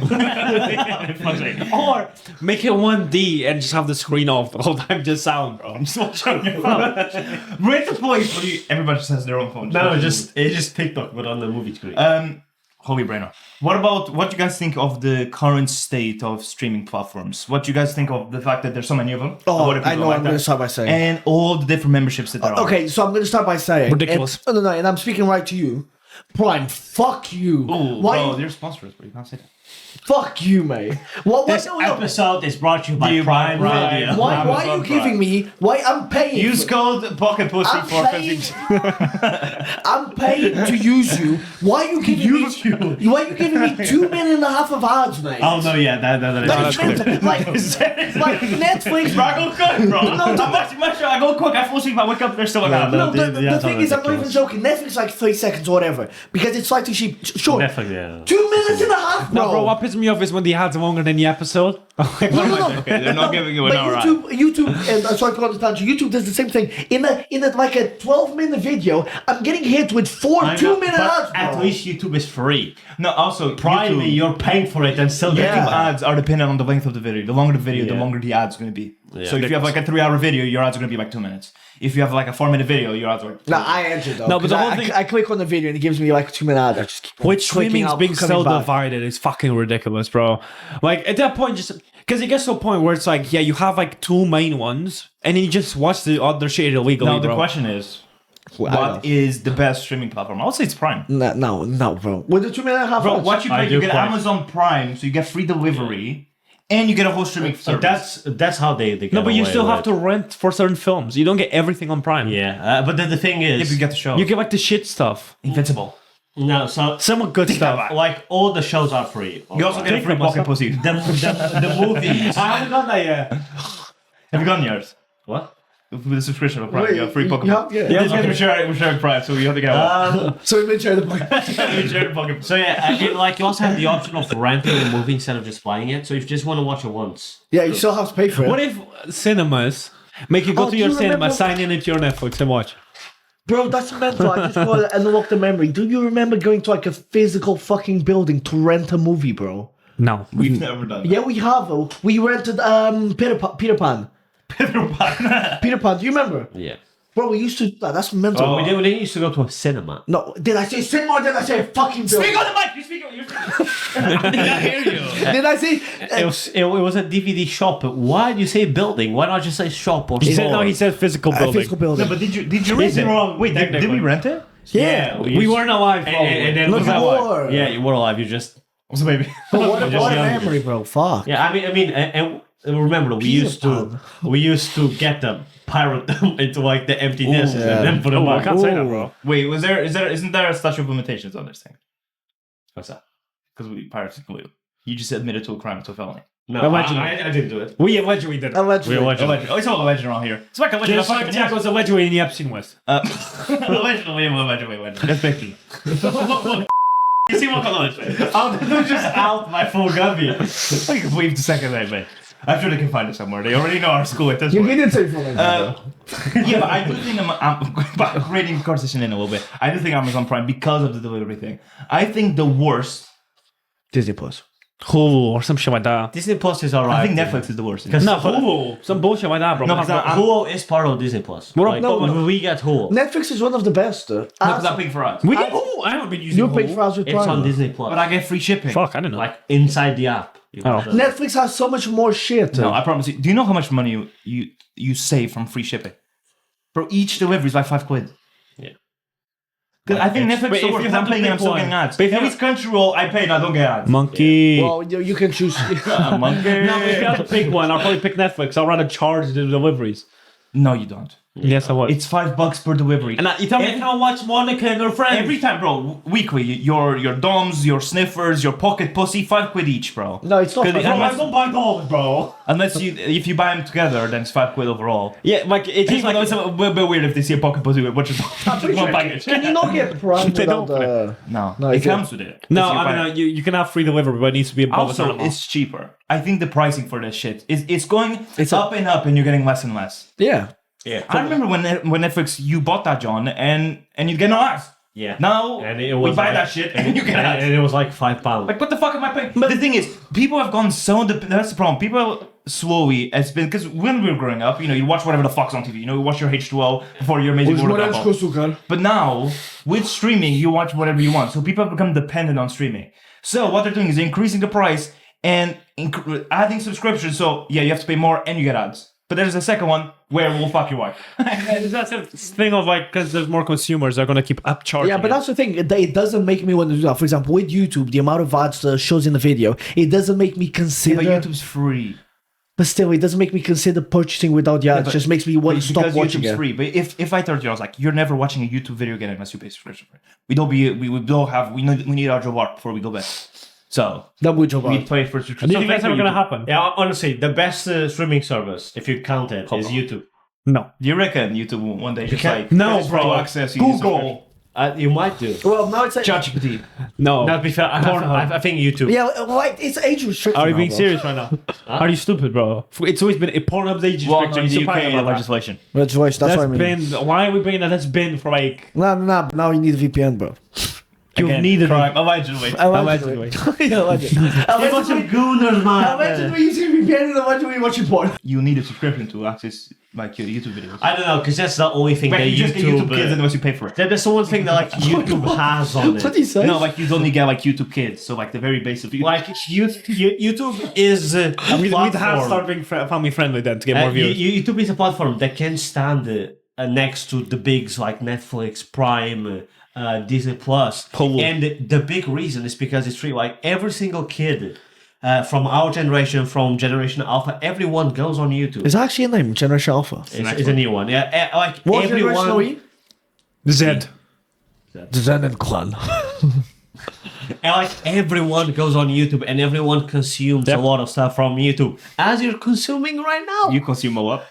Or make it 1D and just have the screen off the whole time, just sound, bro. I'm just watching on your phone. Rate the place where everybody just has their own phone. No, it's just TikTok, but on the movie screen. Holy brainer. What do you guys think of the current state of streaming platforms? What do you guys think of the fact that there's so many of them? Oh, A lot of I people know. like I'm going that. to start by saying. And all the different memberships that there are. Okay, so I'm going to start by saying. Ridiculous. No, and I'm speaking right to you. Prime, fuck you. Ooh, Why? bro, they're sponsors, but you can't say that. Fuck you, mate. What? This No. episode is brought to you by Prime Prime. Video. Why are Amazon you giving me? Why I'm paying? Use code Pocket Pussy I'm for paying. 15. I'm paying to use you. Why are you giving me? Why are you giving me 2.5 minutes of ads, mate? Oh no, yeah, that Like, like Netflix, Bro, I go quick, bro. No, I'm watching my show. I go quick. I fall asleep. I wake up. There's still like that. No, Yeah, the thing is, I'm not even ridiculous. joking. Netflix like 30 seconds or whatever because it's slightly cheap. Sure, Netflix, yeah. 2.5 minutes, No, bro, what pisses me off is when the ads are longer than the episode. No. Okay, they're not giving you an But hour. YouTube, and sorry for the tangent. YouTube does the same thing. In a like a 12-minute video, I'm getting hit with 4 I know, 2-minute but ads. at bro. least YouTube is free. No, also Prime, YouTube, you're paying for it and still YouTube getting ads are dependent on the length of the video. The longer the video, the Yeah. longer the ads going to be. Yeah. So if you have like a 3-hour video, your ads are going to be like 2 minutes. If you have like a 4-minute video, your ads are like. No, I entered though. No, but the 'cause whole thing- I click on the video and it gives me like 2-minute ad. I just keep Which clicking streaming's out, being coming so back. divided is fucking ridiculous, bro. Like at that point, just because it gets to a point where it's like, yeah, you have like 2 main ones, and then you just watch the other shit illegally, Now the bro. question is, Well, I what is the best streaming platform? I would say it's Prime. No, bro. With the 2.5 minutes, Bro, what you I pay, do you get Prime. Amazon Prime, so you get free delivery, and you get a whole streaming So service. that's how they get No, but you away still have with to rent for certain films. You don't get everything on Prime. it. Yeah, but then the thing is, If you get the show. You get like the shit stuff. Invincible. No, so Some good stuff. like all the shows are free. You also get a free pocket pussy. The movies. I haven't got that yet. Have you gotten yours? What? With the subscription of Prime, you have free pocket pussy. Yeah. We're sharing Prime, so we have to get one. So we made sure the point. We share pocket pussy. So yeah, like you also have the option of renting a movie instead of just buying it. So if you just want to watch it once, Yeah, you still have to pay for it. What if cinemas make you go Oh, to do your you cinema, remember- sign in into your Netflix and watch? Bro, that's mental. I just want to unlock the memory. Do you remember going to like a physical fucking building to rent a movie, bro? No. We've never done that. Yeah, we have. We rented Peter Pan. Peter Pan. Do you remember? yeah. Bro, we used to. That's mental. We didn't used to go to a cinema. No, did I say cinema or did I say fucking building? Speak on the mic! You speak on I did not hear you. Did I say? It was a DVD shop. Why do you say building? Why not just say shop or He said store? no. He said physical building. Physical building. No, but did you rent Is it? wrong, Wait, did we technically. rent it? Yeah. We weren't alive. And then Look was that at why? war. Yeah, you were alive. You just So maybe. But what a Just young. memory, bro. Fuck. yeah. I mean, and remember we Peter used to get them, pirate them into like the empty nests yeah. and then put them Oh, I back. can't say that, bro. Wait, isn't there a statute of limitations on this thing? What's that? Because we pirates glue. You just admitted to a crime, to a felony. No, Allegedly. I didn't do it. We allegedly did it. Allegedly. Allegedly. Oh, it's all alleged around here. It's like alleged. Just like Jack was allegedly in the Epstein West. Allegedly. That's Becky. You see what going on? I'll just out my full gummy. I can wait a second there, mate. I'm sure they can find it somewhere. They already know our school at this You point. didn't say fucking. Yeah, but I do think I'm creating the conversation in a little bit. I do think Amazon Prime because of the delivery thing. I think the worst. Disney Plus. Hulu or some shit like that. Disney Plus is alright. I think Netflix is the worst. Because No, Hulu. Some bullshit like that, bro. No, because Hulu is part of Disney Plus. What- Like, no, when we get Hulu. Netflix is one of the best. Because I'm paying for us. we get Hulu. I haven't been using You Hulu. pay for us with It's on Prime. Disney Plus. But I get free shipping. Fuck, I didn't know. like inside the app. You Oh. have the- Netflix has so much more shit. No, I promise you. Do you know how much money you save from free shipping? Bro, each delivery is like £5. Yeah. 'Cause I think It's- Netflix but is if worth you it. have I'm to paying and pick I'm still one- getting ads. but if If you- it's Crunchyroll, I pay and I don't get ads. Monkey. Well, you can choose. Monkey. No, but if you have to pick one, I'll probably pick Netflix. I'll rather charge the deliveries. No, you don't. Yes, I would. It's $5 per delivery. And you tell me I can't watch Monica and her friends. Every time, bro, weekly, your DOMs, your sniffers, your pocket pussy, £5 each, bro. No, it's not. Good, Bro, unless- I don't buy dogs, bro. Unless if you buy them together, then it's £5 overall. Yeah, like it's Even though it's a bit weird if they see a pocket pussy with which is one package. Can you not get Prime They without don't the? No, No, it it's a- comes with it. no. If you I buy- mean, you can have free delivery, but it needs to be above a certain Also, amount. it's cheaper. I think the pricing for this shit it's going It's up and up, and you're getting less and less. Yeah. Yeah. I remember when Netflix you bought that, John, and you get no ads. Yeah. Now And it we was buy like- that shit and you get ads. And it was like £5. Like, what the fuck am I paying? But the thing is, people have gone so. That's the problem. People slowly, it's been because when we were growing up, you watch whatever the fuck's on TV. You watch your H2O before your Amazing World of Gumball. But now, with streaming, you watch whatever you want. So people have become dependent on streaming. So what they're doing is increasing the price and adding subscriptions. So yeah, you have to pay more and you get ads. But there's a second one where we'll fuck your wife. That's a thing of like because there's more consumers, they're gonna keep upcharging. Yeah, but that's the thing. It doesn't make me want to do that. For example, with YouTube, the amount of ads that shows in the video, it doesn't make me consider. But YouTube's free. But still, it doesn't make me consider purchasing without the ads. It just makes me want to stop Because watching YouTube's it. free. But if I told you, I was like, you're never watching a YouTube video again unless you pay subscription for it. We need our job art before we go back. So That would job we out. pay for subscription. do you think that's ever gonna happen? Yeah, honestly, the best streaming service, if you count it, is YouTube. No. Do you reckon YouTube will one day just can't- like No, just bro. to access you Google. You might do. Well, now it's ChatGPT. No. Now, to be fair, I think YouTube. yeah, like it's age restricted. Are you now, being bro. serious right now? Are you stupid, bro? It's always been Pornhub's age Well, restriction. no, You the surprised UK about that? legislation. That's voice. That's what I That's mean. been. Why are we bringing that? That's been for like. No. Now you need a VPN, bro. You've Again, needed crime. Allegedly. Allegedly. Yeah, allegedly. Allegedly. gooners, man. Allegedly using VPN and allegedly watching porn. You need a subscription to access like your YouTube videos. I don't know, because that's the only thing But that you just get YouTube Kids YouTube. unless you pay for it. That's the one thing that like YouTube has on What do it. you say? No, like you only get like YouTube Kids, so like the very basic. Like YouTube is a We'd have to platform. start being family friendly then to get more views. YouTube is a platform that can stand next to the bigs like Netflix, Prime, Disney Plus. Hulu. And the big reason is because it's free. Like every single kid from our generation, from Generation Alpha, everyone goes on YouTube. It's actually a name, Generation Alpha. It's a new one. Yeah, like What generation are everyone. we? Z. The Zenin clan. And like everyone goes on YouTube and everyone consumes a lot of stuff from YouTube, as you're consuming right now. You consume a lot.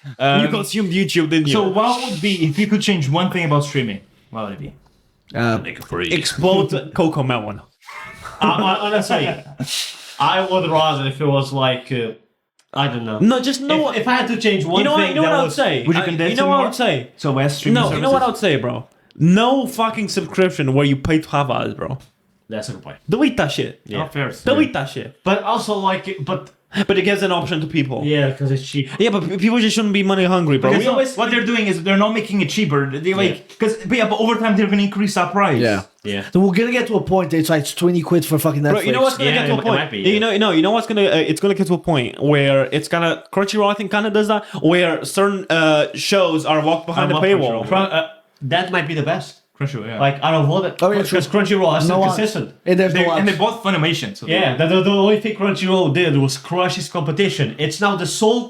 You consumed YouTube, didn't you? So what would be if you could change one thing about streaming? What would it be? Make it free. explode Coco Melon. Honestly, I would rather if it was like I don't know. No, just no. If I had to change one You know what? thing, You know what that I would was- say. Would you condense You know it what I more? would say. So less streaming No, services? you know what I would say, bro. No fucking subscription where you pay to have ads, bro. That's a good point. Delete that shit. Oh, fair. Delete that shit. But also like, but But it gives an option to people. yeah, because it's cheap. Yeah, but people just shouldn't be money hungry, bro. Because what they're doing is they're not making it cheaper. They like but over time they're gonna increase that price. Yeah. Yeah. So we're gonna get to a point that it's like 20 quid for fucking Netflix. Bro, you know what's gonna Yeah, get to a it point? might be, You know what's gonna it's gonna get to a point where it's gonna Crunchyroll, I think, kind of does that, where certain shows are locked behind the love paywall. Crunchyroll. That might be the best. Crunchyroll, yeah. Like out of all the, Oh, yeah, because Crunchyroll has No no ads. consistent. There's no and they ads. bought Funimation. So Yeah, the only thing Crunchyroll did was crush is competition. It's now the sole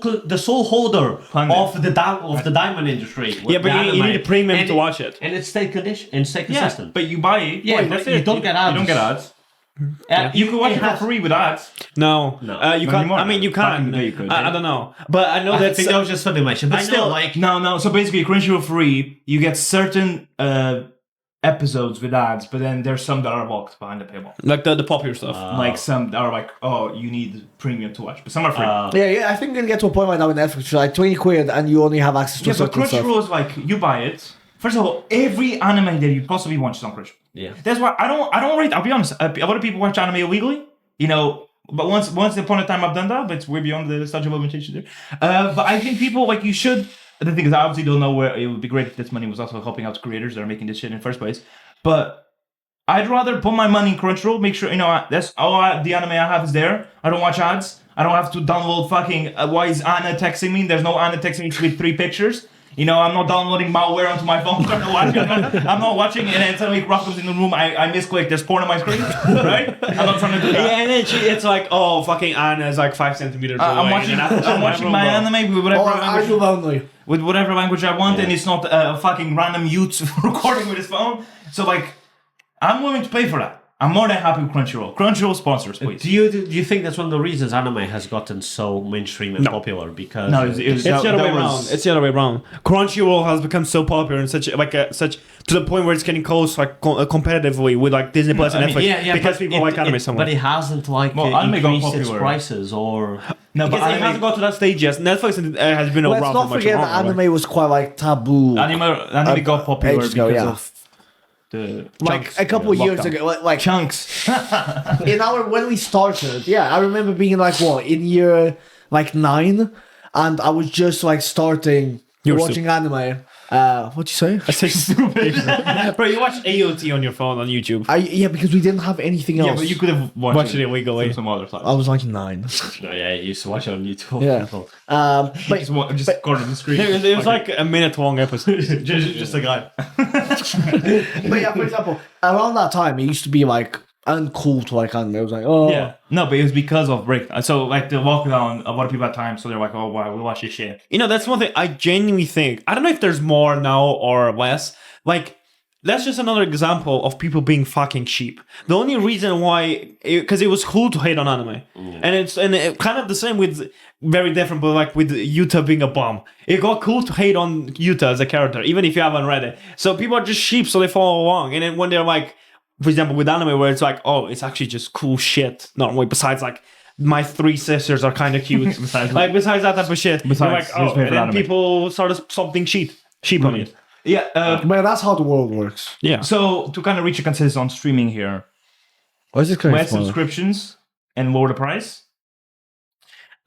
holder Pundit. of the diamond industry. Yeah, but you need a premium to watch it. and it stay condition and stay yeah, consistent. but you buy it. Yeah, Wait, but that's you it. don't get ads. You don't get ads. You You can watch it for has- free with ads. No, No. you Not can't. anymore. I mean, you Back in can. the day you could, I yeah. don't know, but I know I that's think that was just Funimation, but I still, know. like No. So basically, Crunchyroll free, you get certain episodes with ads, but then there's some that are locked behind the paywall. like the popular stuff. Like some that are like, oh, you need premium to watch, but some are free. Yeah, I think we're gonna get to a point right now with Netflix. It's like 20 quid and you only have access to yeah, but certain stuff. Crunchyroll is like you buy it. First of all, every anime that you possibly watch is on Crunchyroll. yeah. That's why I don't rate. I'll be honest. A lot of people watch anime illegally, you know. But once upon a time I've done that, but it's way beyond the statute of limitations there. But I think people like you should. The thing is, I obviously don't know where it would be great if this money was also helping out creators that are making this shit in the first place. But I'd rather put my money in Crunchyroll, make sure that's all the anime I have is there. I don't watch ads. I don't have to download fucking. Why is Anna texting me? There's no Anna texting me with 3 pictures. You know, I'm not downloading malware onto my phone. I'm not watching, and then suddenly Rock comes in the room. I misclick. There's porn on my screen, right? I'm not trying to do that. Yeah, and then it's like, oh, fucking Anna is like 5 centimeters away. I'm watching, and I have to check I'm watching room, my bro. anime with whatever Or language, idle only. with whatever language I want, and it's not a fucking random youth recording with his phone. So like, I'm willing to pay for that. I'm more than happy with Crunchyroll. Crunchyroll sponsors, please. Do you think that's one of the reasons anime has gotten so mainstream and popular? Because No, it's It's the other way around. It's the other way around. Crunchyroll has become so popular and such to the point where it's getting close like competitively with like Disney Plus and I mean, Netflix because people like anime so much. But it hasn't like anime got increased its popular. prices or No, but Because it hasn't got to that stage yet. Netflix has been Let's around not for much forget longer. that anime was quite like taboo. anime got popular ages because ago, yeah. of the like chunks, a couple of years lockdown. ago, like Chunks. when we started, I remember being like in year like 9, and I was just like starting You're watching anime. What'd you say? I say stupid. Bro, you watch AOT on your phone on YouTube. Yeah, because we didn't have anything else. Yeah, but you could have Watch watched it illegally. some other stuff. I was like 9. no, yeah, you used to watch it on YouTube. Yeah. But Just corner the screen. It was like a minute long episode. just a guy. but yeah, for example, around that time, it used to be like uncool to like anime. It was like, oh, Yeah. No, but it was because of break. So like the lockdown, a lot of people had time, so they're like, oh wow, we watch this shit. You know, that's one thing I genuinely think. I don't know if there's more now or less. Like, that's just another example of people being fucking cheap. The only reason why, because it was cool to hate on anime, and it's kind of the same with very different, but like with Yuta being a bum, it got cool to hate on Yuta as a character, even if you haven't read it. So people are just cheap, so they follow along, and then when they're like, for example, with anime, where it's like, oh, it's actually just cool shit. Normally, besides like my 3 sisters are kind of cute. besides that type of shit, Besides you're like, his oh, favorite and then anime. people started something cheap on it. Yeah. man, that's how the world works. Yeah. So to kind of reach a consensus on streaming here, Why is it kind less of subscriptions and lower the price.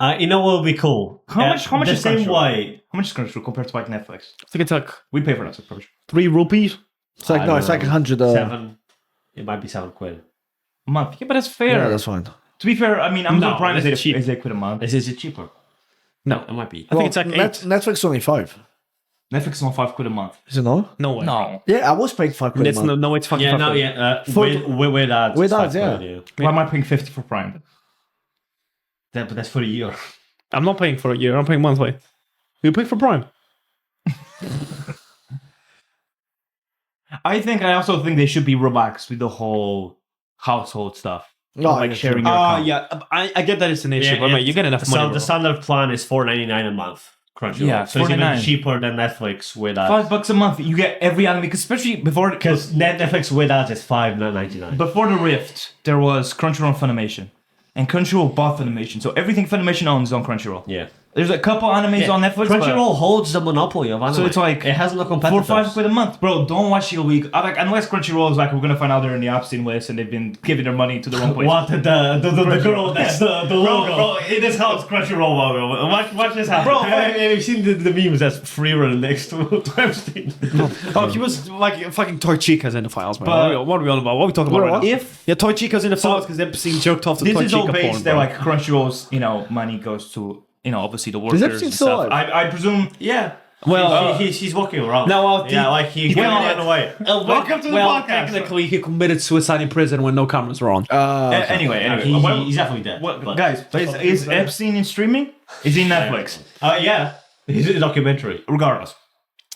You know what would be cool? How much the is same Crunchyroll? way? How much is Crunchyroll compared to like Netflix? I think it's like We pay for that subscription. 3 rupees. It's like I no, don't it's like know. 100. 7. It might be 7 quid. A month. Yeah, but that's fair. Yeah, that's fine. To be fair, I mean, Amazon No, Prime is that's cheap. 8 quid a month. Is it cheaper? No. It might be. I think it's like 8. Netflix is only 5. Netflix is on 5 quid a month. Is it not? No way. No. Yeah, I was paying 5 quid a It's month. no, it's fucking. Yeah, no, fucking- yeah. For- With ads. with it's ads, 5 yeah. quid, Why am I paying 50 for Prime? But that's for a year. I'm not paying for a year. I'm paying monthly. You pay for Prime. I also think they should be relaxed with the whole household stuff. No, Like yeah, sharing sure. your account. yeah, I get that it's an issue, but mate, you get enough money. So bro. the standard plan is $4.99 a month. Crunchyroll. Yeah, so it's even $4.99. cheaper than Netflix with $5 a month, you get every anime. Because especially because Netflix with ads is $5.99. before the Rift, there was Crunchyroll and Funimation, and Crunchyroll bought Funimation, so everything Funimation owns is on Crunchyroll. Yeah. There's a couple animes on Netflix. but- Crunchyroll holds the monopoly of anime. So it's like it has no 4 or competitors. 5 quid a month, bro. Don't watch it a week. Unless Crunchyroll is like, we're gonna find out they're in the Epstein list and they've been giving their money to the wrong place. What the girl that's the logo. Bro, it is how it's Crunchyroll logo. Watch this happen. Bro, have you seen the memes that's free run next to Epstein? Oh, he was like fucking Toy Chica's in the files, man. But- What are we on about? What are we talking about right now? If Yeah, Toy Chica's in the files because they've seen jerked off to this Toy is all Chica based porn, that bro. like Crunchyroll's, money goes to, obviously the workers Epstein and still stuff. alive? I presume. Yeah. Well, he's walking around. No, yeah, like he ran away. Welcome to the well, podcast. technically, he committed suicide in prison when no cameras were on. Anyway, He's definitely dead. what, but- guys, is Epstein in streaming? Is he in Netflix? Yeah. He's in a documentary. Regardless.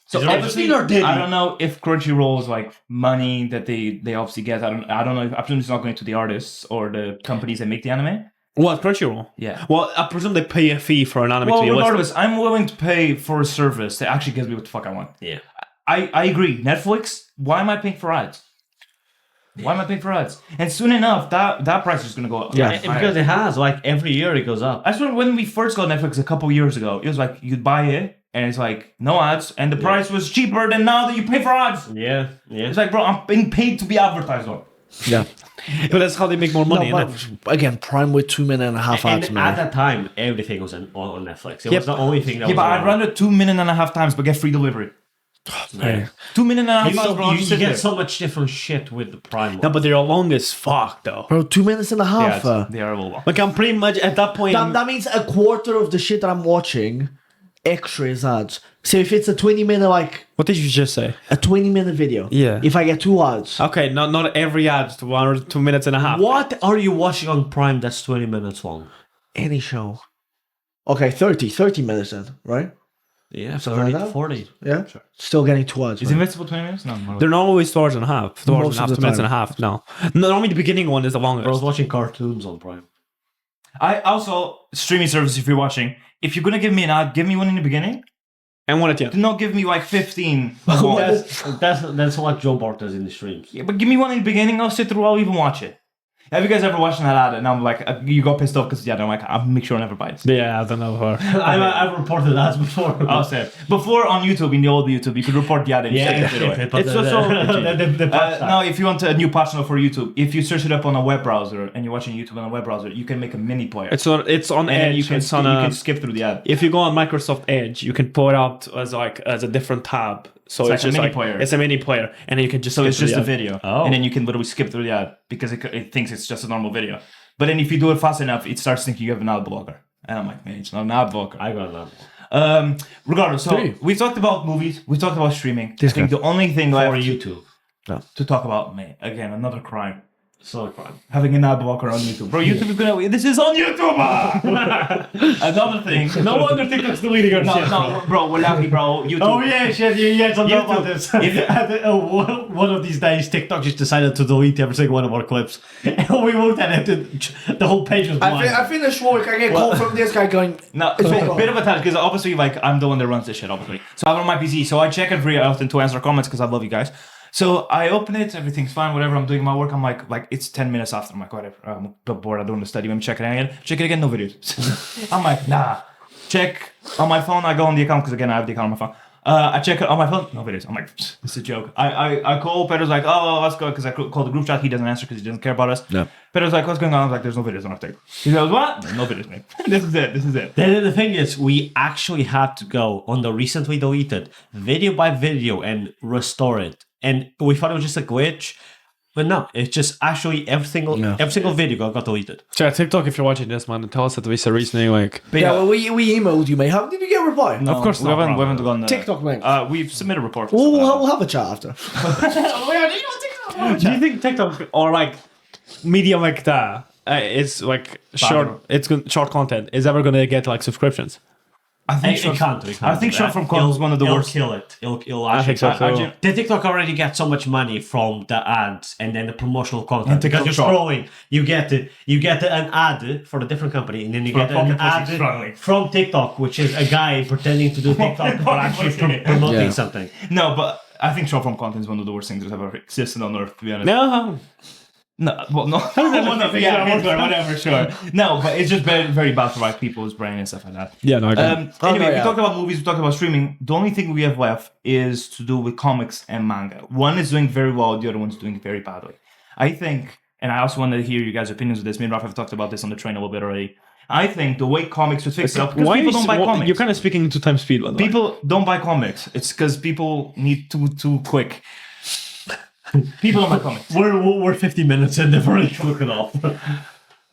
So Is it obviously, Epstein or Diddy? I don't know if Crunchyroll's like money that they obviously get. I don't know. I presume it's not going to the artists or the companies that make the anime. What, Crunchyroll? Yeah. Well, I presume they pay a fee for an anime Well, to be listed. regardless, I'm willing to pay for a service that actually gives me what the fuck I want. Yeah. I agree. Netflix. Why am I paying for ads? Why am I paying for ads? And soon enough, that price is going to go up. Yeah. Because it has, like, every year it goes up. I swear, when we first got Netflix a couple years ago, it was like you'd buy it and it's like no ads, and the price was cheaper than now that you pay for ads. Yeah. Yeah. It's like, bro, I'm being paid to be advertised on. Yeah. But that's how they make more money, No, innit? but again, Prime with 2.5 ads, And man. at that time, everything was on Netflix. It Yep. was the only thing that Yeah, was but I'd around. run it 2.5 times, but get free delivery. Yeah. 2.5 You, times, bro. you get so much different shit with the Prime. No, but they're long as fuck, though. Bro, 2.5 minutes. They are a little long. Like, I'm pretty much at that point. That means a quarter of the shit that I'm watching extra is ads. So if it's a 20-minute, like, What did you just say? a 20-minute video. Yeah. If I get 2 ads. Okay, not every ad's 1 or 2 minutes and a half. What are you watching on Prime that's 20 minutes long? Any show. Okay, 30 minutes then, right? Yeah, Something 30 like to that? 40. Yeah? Still getting 2 ads. Is right? Invincible 20 minutes? No. They're not always 2 hours and a half. 2 hours Most and a half, of 2 the minutes and a time. half. No. Normally the beginning one is the I was longest. watching cartoons on Prime. I also, streaming service, if you're watching, if you're going to give me an ad, give me one in the beginning. And one at the end. Do not give me like 15. That's what Joe Bart does in the streams. Yeah, but give me one in the beginning, I'll sit through, I'll even watch it. Have you guys ever watched that ad and I'm like, you got pissed off because I'm like, I'll make sure I never buy it. Yeah, I don't know her. I've reported ads before. I'll say it. Before on YouTube, in the old YouTube, you could report the ad and shit away. but It's also the no, if you want a new patch note for YouTube, if you search it up on a web browser and you're watching YouTube on a web browser, you can make a mini player. It's on and then Edge. you can, It's on you a, can skip through the ad. if you go on Microsoft Edge, you can pull it out as a different tab. So It's it's, like a just mini like player. it's a mini player, and then you can just So skip it's through just the a ad. video, Oh. and then you can literally skip through the ad because it thinks it's just a normal video. But then if you do it fast enough, it starts thinking you have an ad blocker. And I'm like, man, it's not an ad blocker. I got that. Regardless, so Hey. we've talked about movies, we've talked about streaming. I think the only thing For left YouTube. to talk about, man, again, another crime. So Prime. Having an ad blocker on YouTube. Bro, YouTube is gonna. This is on YouTube! Another thing. No wonder TikTok's deleting our shit. No, bro, we're lucky, bro. YouTube. Oh yeah, shit, yeah, don't know about YouTube. this. One of these days, TikTok just decided to delete every single one of our clips. And we looked at it, the whole page was blank. I finished work. I get call from this guy going. No, it's a bit of a tangent because obviously, like, I'm the one that runs this shit, obviously. So I have it on my PC, so I check it very often to answer comments because I love you guys. So I open it, everything's fine, whatever. I'm doing my work. I'm like it's 10 minutes after. I'm like, whatever. I'm a bit bored. I don't want to study. Let me check it again. Check it again. No videos. I'm like, nah. Check on my phone. I go on the account because again, I have the account on my phone. I check it on my phone. No videos. I'm like, this is a joke. I call Pedro's like, oh, let's go because I call the group chat. He doesn't answer because he doesn't care about us. No. Pedro's like, what's going on? I was like, there's no videos on our thing. He goes, what? No videos, mate. This is it. Then the thing is, we actually had to go on the recently deleted video by video and restore it. And we thought it was just a glitch, but no, it's just actually every single video got deleted. So TikTok, if you're watching this, man, tell us at least a reasoning. Like, But Yeah, well, we emailed you, mate. How did you get a reply? No, Of course we not, haven't, bro. we haven't gone TikTok, mate. We've submitted a report. We'll have a chat after. do you think TikTok or like media like that is like short? It's short content is ever gonna get like subscriptions? I think It can't. I think short form content is one of the worst. It'll kill it. It'll I actually. think so too. The TikTok already gets so much money from the ads and then the promotional content And because TikTok you're Shop. scrolling. You get an ad for a different company, and then you For a get an public person ad struggling. from TikTok, which is a guy pretending to do TikTok but actually promoting Yeah. something. No, but I think short form content is one of the worst things that ever existed on Earth. To be honest. No. No, well, no. One of, yeah, Hitler, whatever, sure. No, but it's just very, very bad for like people's brain and stuff like that. Yeah, no, I agree. Anyway, no, we yeah. talked about movies, we talked about streaming. The only thing we have left is to do with comics and manga. One is doing very well, the other one's doing very badly. I think, and I also wanted to hear you guys' opinions of this. Me and Rafa have talked about this on the train a little bit already. I think the way comics would fix it up, because Why people is- don't buy what- comics. You're kind of speaking to time speed, by the way. People don't buy comics. It's because people need too quick. People don't buy comics. We're 50 minutes in. They've already took it off.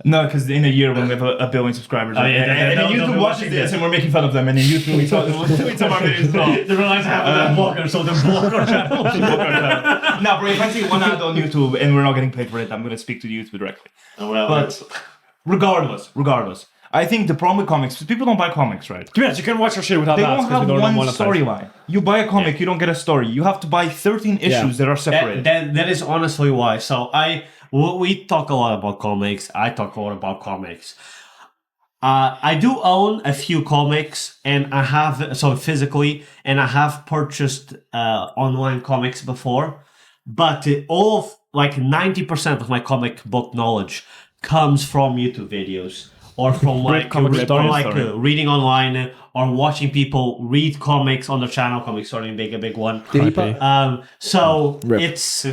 No, because in a year when we have a billion subscribers, yeah, and they'll YouTube be watches watching this this. and we're making fun of them, and then YouTube tweets our videos as well. They realize I have a blocker, so they block our channel. No, bro, if I see one ad on YouTube and we're not getting paid for it, I'm going to speak to YouTube directly. But regardless, I think the problem with comics is people don't buy comics, right? To be honest, you can watch your shit without They ads don't 'cause have we don't one monetize. storyline. You buy a comic, you don't get a story. You have to buy 13 issues that are separated. That is honestly why. So we talk a lot about comics. I talk a lot about comics. I do own a few comics, and I have physically, and I have purchased online comics before. But all of 90% of my comic book knowledge comes from YouTube videos or from reading online or watching people read comics on their channel. Comic Story being a big one. Did he put- So Rip. it's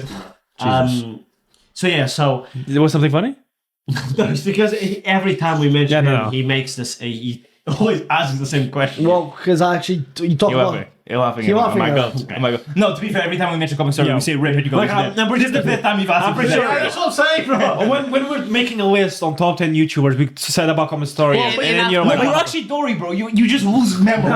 so yeah. So There was something funny? it's because every time we mention Yeah, no, him, no. he makes this. He always asks the same question. Well, because I actually you talk You're about. laughing. You're laughing. You're Oh my laughing, god. Oh my god. No, to be fair, every time we mention comic story, we say rip it. You go. This is the fifth time you've asked. I'm pretty sure. That's what I'm saying, bro. when we're making a list on top 10 YouTubers, we said about comment story, Well, and but then you're you're not- like, But you're actually Dory, bro. You just lose memory.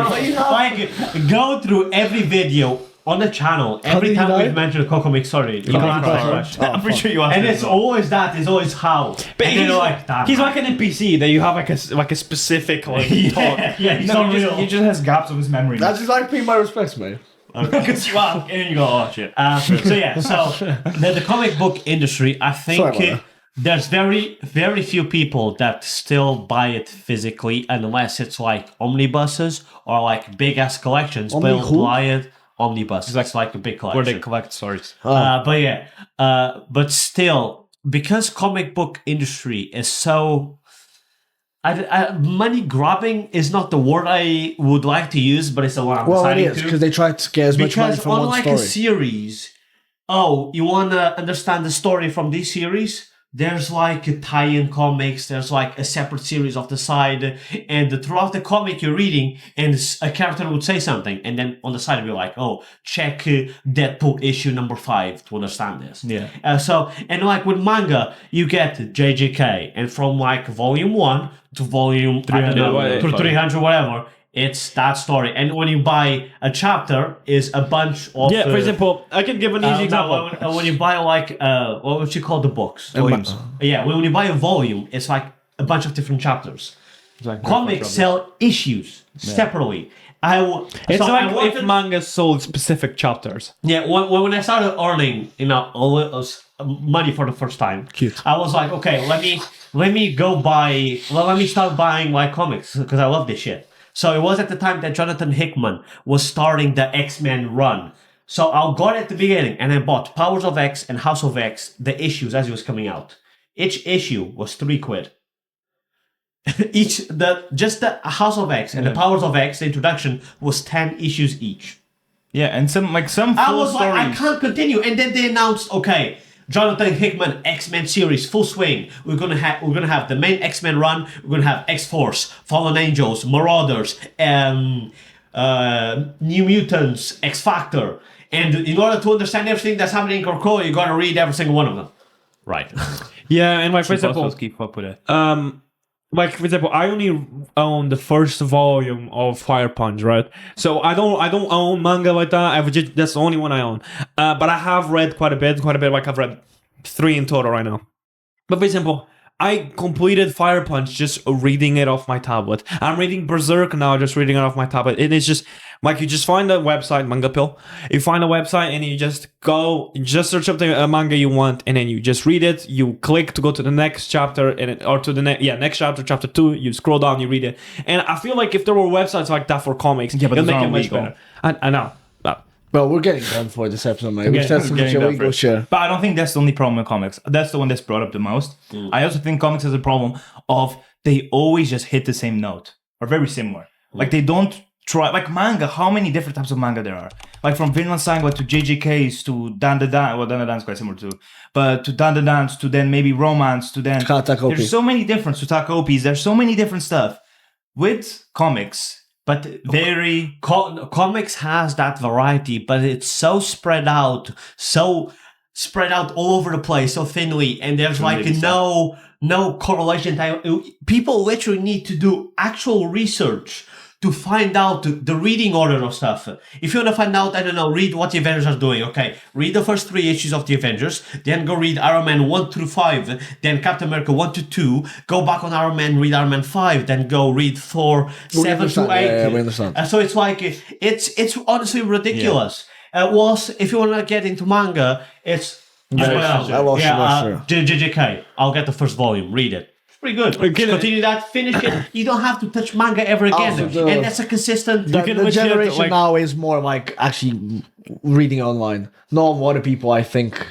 Go through every video on the channel. Every did he time die? we've mentioned a Comic Story, you Comic answer Story. the question. I'm pretty sure you asked. And it it's as well. always that. It's always how. but And he's, then like that. he's like an NPC that you have like a specific talk. yeah, he's No, not real. he just has gaps of his memory. That's just like paying my respects, mate. Because you ask and then you go, oh shit. So yeah, so the comic book industry, I think Sorry about that. there's very few people that still buy it physically unless it's like omnibuses or like big ass collections. Omni They'll who? buy it omnibus. It's like a big Where collection. they collect stories. But yeah, but still, because comic book industry is so. Money grabbing is not the word I would like to use, but it's the one I'm Well, it deciding is to. because they try to get as much money Because from one unlike story. a series, you want to understand the story from this series, there's like a tie-in comics, there's like a separate series off the side, and throughout the comic you're reading, and a character would say something, and then on the side you're like, oh, check Deadpool issue number 5 to understand this. Yeah. And like with manga, you get JJK, and from like volume 1 to volume 300, to 300, whatever, it's that story. And when you buy a chapter, is a bunch of Yeah, for example, I can give an easy example. when you buy like what would you call the books? Volumes. Yeah, when you buy a volume, it's like a bunch of different chapters. Comics sell issues separately. It's like if manga sold specific chapters. Yeah, when I started earning, a little money for the first time, Cute. I was like, okay, let me start buying like comics because I love this shit. So it was at the time that Jonathan Hickman was starting the X-Men run. So I got it at the beginning and I bought Powers of X and House of X, the issues as it was coming out. Each issue was £3. Just the House of X and the Powers of X, the introduction was 10 issues each. Yeah, and some full I was like, I stories. can't continue. And then they announced, okay, Jonathan Hickman X-Men series full swing. We're gonna have the main X-Men run. We're gonna have X-Force, Fallen Angels, Marauders, New Mutants, X-Factor. And in order to understand everything that's happening in Krakoa, you gotta read every single one of them. Right. Yeah, and like for example, keep up with it. like for example, I only own the first volume of Fire Punch, right? So I don't own manga like that. That's the only one I own. But I have read quite a bit. Like I've read 3 in total right now. But for example, I completed Fire Punch just reading it off my tablet. I'm reading Berserk now, just reading it off my tablet. It is just like you just find a website, Manga Pill. You find a website and you just go, just search up the manga you want, and then you just read it. You click to go to the next chapter, or to the next chapter, chapter 2. You scroll down, you read it. And I feel like if there were websites like that for comics, Yeah, but it'll those make it aren't much legal. better. I know. Well, we're getting done for this episode, mate. We've said so much, getting we done for go it. share. But I don't think that's the only problem with comics. That's the one that's brought up the most. I also think comics has a problem of they always just hit the same note or very similar. Like they don't try. Like manga, how many different types of manga there are? Like from Vinland Saga to JJKs to Dan the Dan. Well, Dan the Dan's quite similar too. But to Dan the Dance to then maybe romance to then. Katakopi. There's so many different Sutakopis. There's so many different stuff with comics. But very Comics has that variety, but it's so spread out all over the place, so thinly, and there's like no correlation time. People literally need to do actual research to find out the reading order of stuff. If you want to find out, I don't know, read what the Avengers are doing. Okay, read the first 3 issues of the Avengers, then go read Iron Man 1 through 5, then Captain America 1 to 2, go back on Iron Man, read Iron Man 5, then go read Thor 7 to 8. Yeah, we understand. So it's like, it's honestly ridiculous. If you want to get into manga, it's... JJK, I'll get the first volume, read it. Pretty good. Continue that, finish it. You don't have to touch manga ever again. And that's a consistent... The generation now is more like actually reading online. Not a lot of people, I think.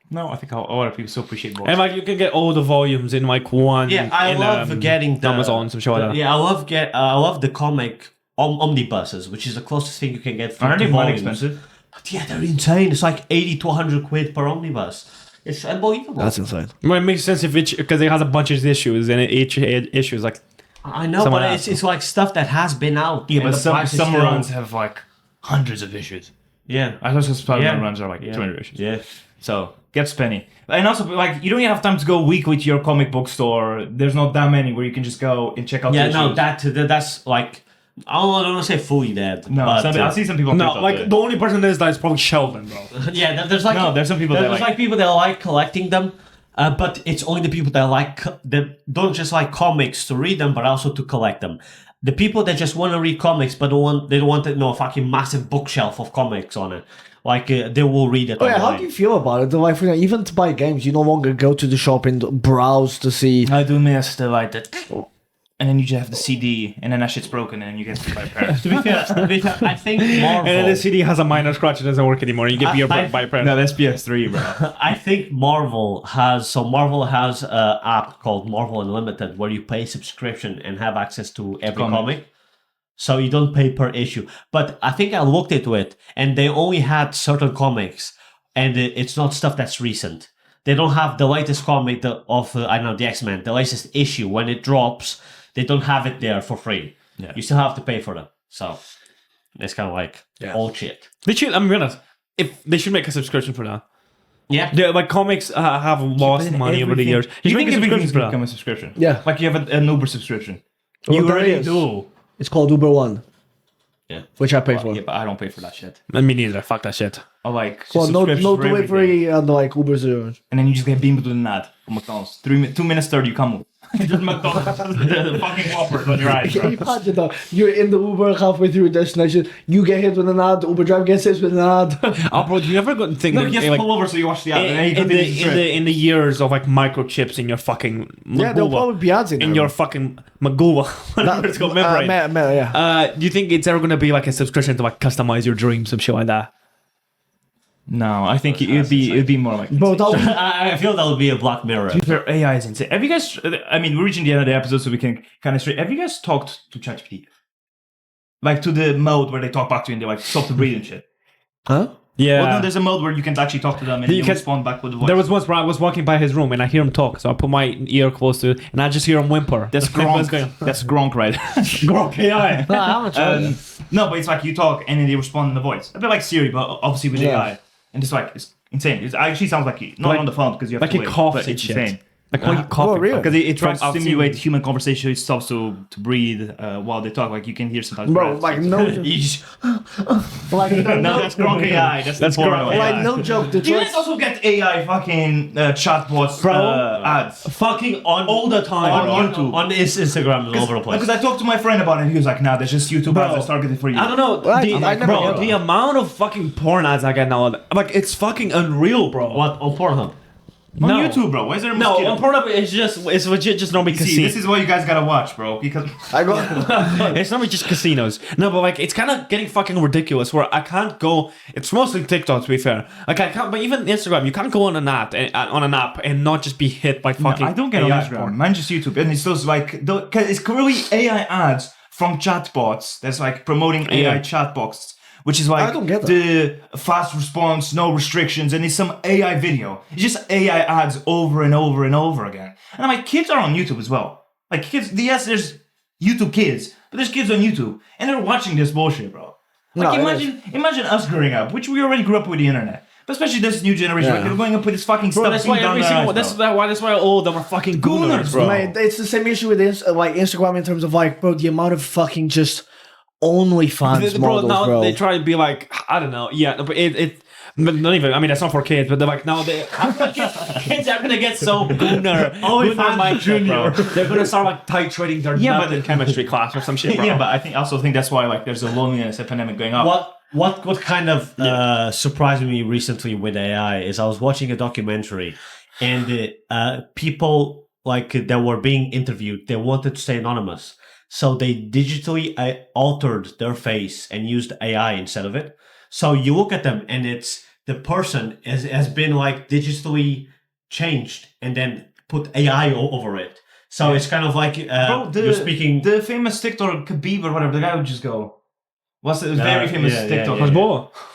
No, I think a lot of people still appreciate books. And like you can get all the volumes in like one. Yeah, I love getting the Amazon, some shit like that. Yeah, I love the comic omnibuses, which is the closest thing you can get. Aren't they volumes. expensive? But yeah, they're insane. It's like 80 to 100 quid per omnibus. It's unbelievable. That's insane. Well, it makes sense if each because it has a bunch of issues and each issue is like. I know, but it's like stuff that has been out. Yeah, but some runs have like hundreds of issues. Yeah, I thought Spider-Man runs are like 200 issues. Yeah. So get spenny. And also, like, you don't even have time to go weekly to your comic book store. There's not that many where you can just go and check out. Yeah, the no, issues. that's like. I don't want to say fully dead. No, but, I see some people. On No, TikTok like that- the only person that is that is probably Sheldon, bro. yeah, there's like there's some people that there's like people that like collecting them, but it's only the people that like that don't just like comics to read them, but also to collect them. The people that just want to read comics, but they don't want a fucking massive bookshelf of comics on it. Like they will read it. Oh yeah, online. how do you feel about it? Like, for example, even to buy games, you no longer go to the shop and browse to see. I do miss the like that. And then you just have the CD, and then that shit's broken, and then you get it by parents. To be fair, I think Marvel. And then the CD has a minor scratch; it doesn't work anymore. You get beer by parents. No, that's PS3, bro. I think Marvel has an app called Marvel Unlimited where you pay subscription and have access to every comic. So you don't pay per issue. But I think I looked into it and they only had certain comics and it's not stuff that's recent. They don't have the latest comic of the X-Men, the latest issue. When it drops, they don't have it there for free. Yeah. You still have to pay for them. So it's kind of like old shit. They should. I'm honest. If they should make a subscription for that. Yeah. Yeah, like comics have lost money over the years. You should think make a everything's subscription for gonna that. become a subscription? Yeah. Like you have an Uber subscription. Well, You there already is. do. It's called Uber One. Yeah. Which I pay for. Yeah, but I don't pay for that shit. Me neither. Fuck that shit. I like Well, no subscriptions for everything. delivery and like Uber Zero. And then you just get beamed with an ad from McDonald's. 2 minutes 30, you come home. Just McDonald's, the fucking Whoppers on your eyes, Can bro. you imagine though? You're in the Uber halfway through your destination, you get hit with an ad, the Uber driver gets hit with an ad. Oh, bro, do you ever go and think No, that you just like, pull over so you watch the ad. And then you continue the trip. in the years of like microchips in your fucking Yeah, there'll probably be ads in there. your fucking Magula, whatever it's called, membrane. Yeah. Do you think it's ever gonna be like a subscription to like customize your dreams, some shit like that? No, I think it'd be more like. Bro, that would be I feel that would be a Black Mirror. Their AI is insane. Have you guys? I mean, we're reaching the end of the episode, so we can kind of straight. Have you guys talked to ChatGPT? Like to the mode where they talk back to you and they like stop to breathe and shit. Huh? Yeah. Well, no, there's a mode where you can actually talk to them and You you can- respond back with the voice. There was once where I was walking by his room and I hear him talk, so I put my ear close to it and I just hear him whimper. That's What's going Gronk. That's Gronk, right? Gronk AI. No, I haven't tried it. No, but it's like you talk and then they respond in the voice. A bit like Siri, but obviously with Yeah. AI. And it's like it's insane. It actually sounds like you, not Like- on the phone because you have like to he wait, coughs but and it's shit. insane. Like why are you coughing? really? Because it tries to I've seen- simulate human conversation. It stops to breathe while they talk. Like you can hear sometimes. Bro, breaths. like no, You just- like no, that's Gronk AI. That's porno AI. like no joke. The Do you Detroit, guys also get AI fucking chatbots ads? fucking on all the time, on bro. YouTube, on his Instagram, all over the place. Because I talked to my friend about it, and he was like, "Nah, there's just YouTube ads that's targeted for you." I don't know, Right, I never bro. get The that. amount of fucking porn ads I get now, like it's fucking unreal, bro. What on Pornhub? On No. YouTube, bro. Why is there a No, mosquito? on Pornhub it's legit just normally See, casinos. this is what you guys gotta watch, bro. Because I go. It's normally just casinos. No, but like it's kind of getting fucking ridiculous. Where I can't go. It's mostly TikTok, to be fair. Like I can't, but even Instagram, you can't go on an app and not just be hit by fucking. I don't get on AI Instagram. porn. Mine just YouTube, and it's those like, cause it's clearly AI ads from chatbots that's like promoting AI Yeah. chatbots, which is like I don't get that. the fast response, no restrictions, and it's some AI video. It's just AI ads over and over and over again. And I'm like, kids are on YouTube as well. Like kids, yes, there's YouTube kids, but there's kids on YouTube, and they're watching this bullshit, bro. Like No, it imagine us growing up, which we already grew up with the internet. But especially this new generation, Yeah. like they're going up with this fucking Bro, stuff. that's why down every their single eyes, that's bro. why all of them are fucking gooners, bro. Mate, it's the same issue with like Instagram in terms of like, bro, the amount of fucking just OnlyFans Bro, models, now bro. they try to be like, I don't know, yeah, but but not even. I mean, that's not for kids, but they're like now kids are gonna get so gooner Junior. They're gonna start like titrating their nut in chemistry class or some shit, bro. Yeah, but I also think that's why like there's a loneliness epidemic going on. What kind of surprised me recently with AI is I was watching a documentary, and people like that were being interviewed, they wanted to stay anonymous, so they digitally altered their face and used AI instead of it. So you look at them, and it's the person has been like digitally changed and then put AI over it. So it's kind of like Bro, you're speaking. the famous TikTok Khabib or whatever, the guy would just go. What's the very famous yeah, TikTok? yeah, yeah.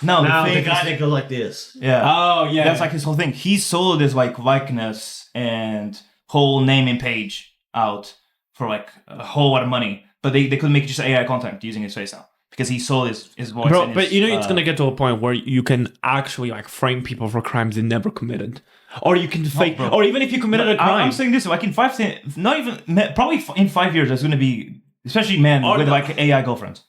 No, Now the the famous, guy that goes like this. yeah. Oh yeah, That's like his whole thing. He sold his like likeness and whole name and page out for like a whole lot of money, but they couldn't make just AI content using his face now because he sold his voice. bro. and But his, you know, it's gonna get to a point where you can actually like frame people for crimes they never committed, or you can fake, bro. or even if you committed a crime. I'm saying this like in 5 not even probably in 5 years there's gonna be especially men Or with the- like AI girlfriends.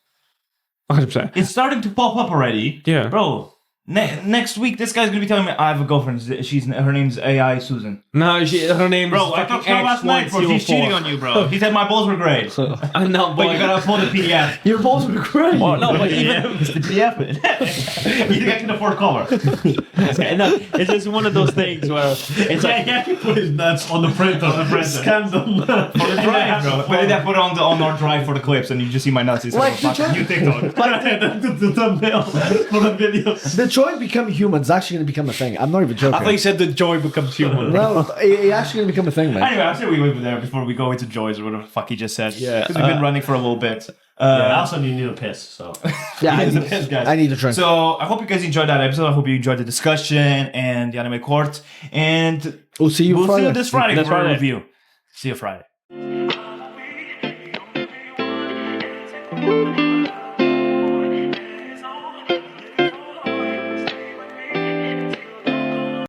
100%. It's starting to pop up already. Yeah. Bro, next week this guy's gonna be telling me I have a girlfriend. Her name's AI Susan. No, her name is Bro, I talked to her last night, bro. He's cheating on you, bro. He said my balls were great. I know, But you gotta upload the PDF. Your balls were great. Well, no, but even It's the PDF. You can afford color. no, it's just one of those things where it's like Yeah, he put his nuts on the printer. Scan them. For the drive, bro. But then I put it on our drive for the clips, and you just see my nuts. It's Like, like the new TikTok. the thumbnail for the videos. Detroit become humans actually going to become a thing. I'm not even joking. I thought you said the joy becomes human. no, it actually going to become a thing, man. Anyway, I'll say we leave it there before we go into Joys or whatever the fuck he just said. Yeah, Because we've been running for a little bit. I also need a piss, so. Yeah, I He's a need, piss, guys. I need a drink. So I hope you guys enjoyed that episode. I hope you enjoyed the discussion and the anime court. And we'll see you we'll Friday. see you this Friday This for a Friday. review. See you Friday.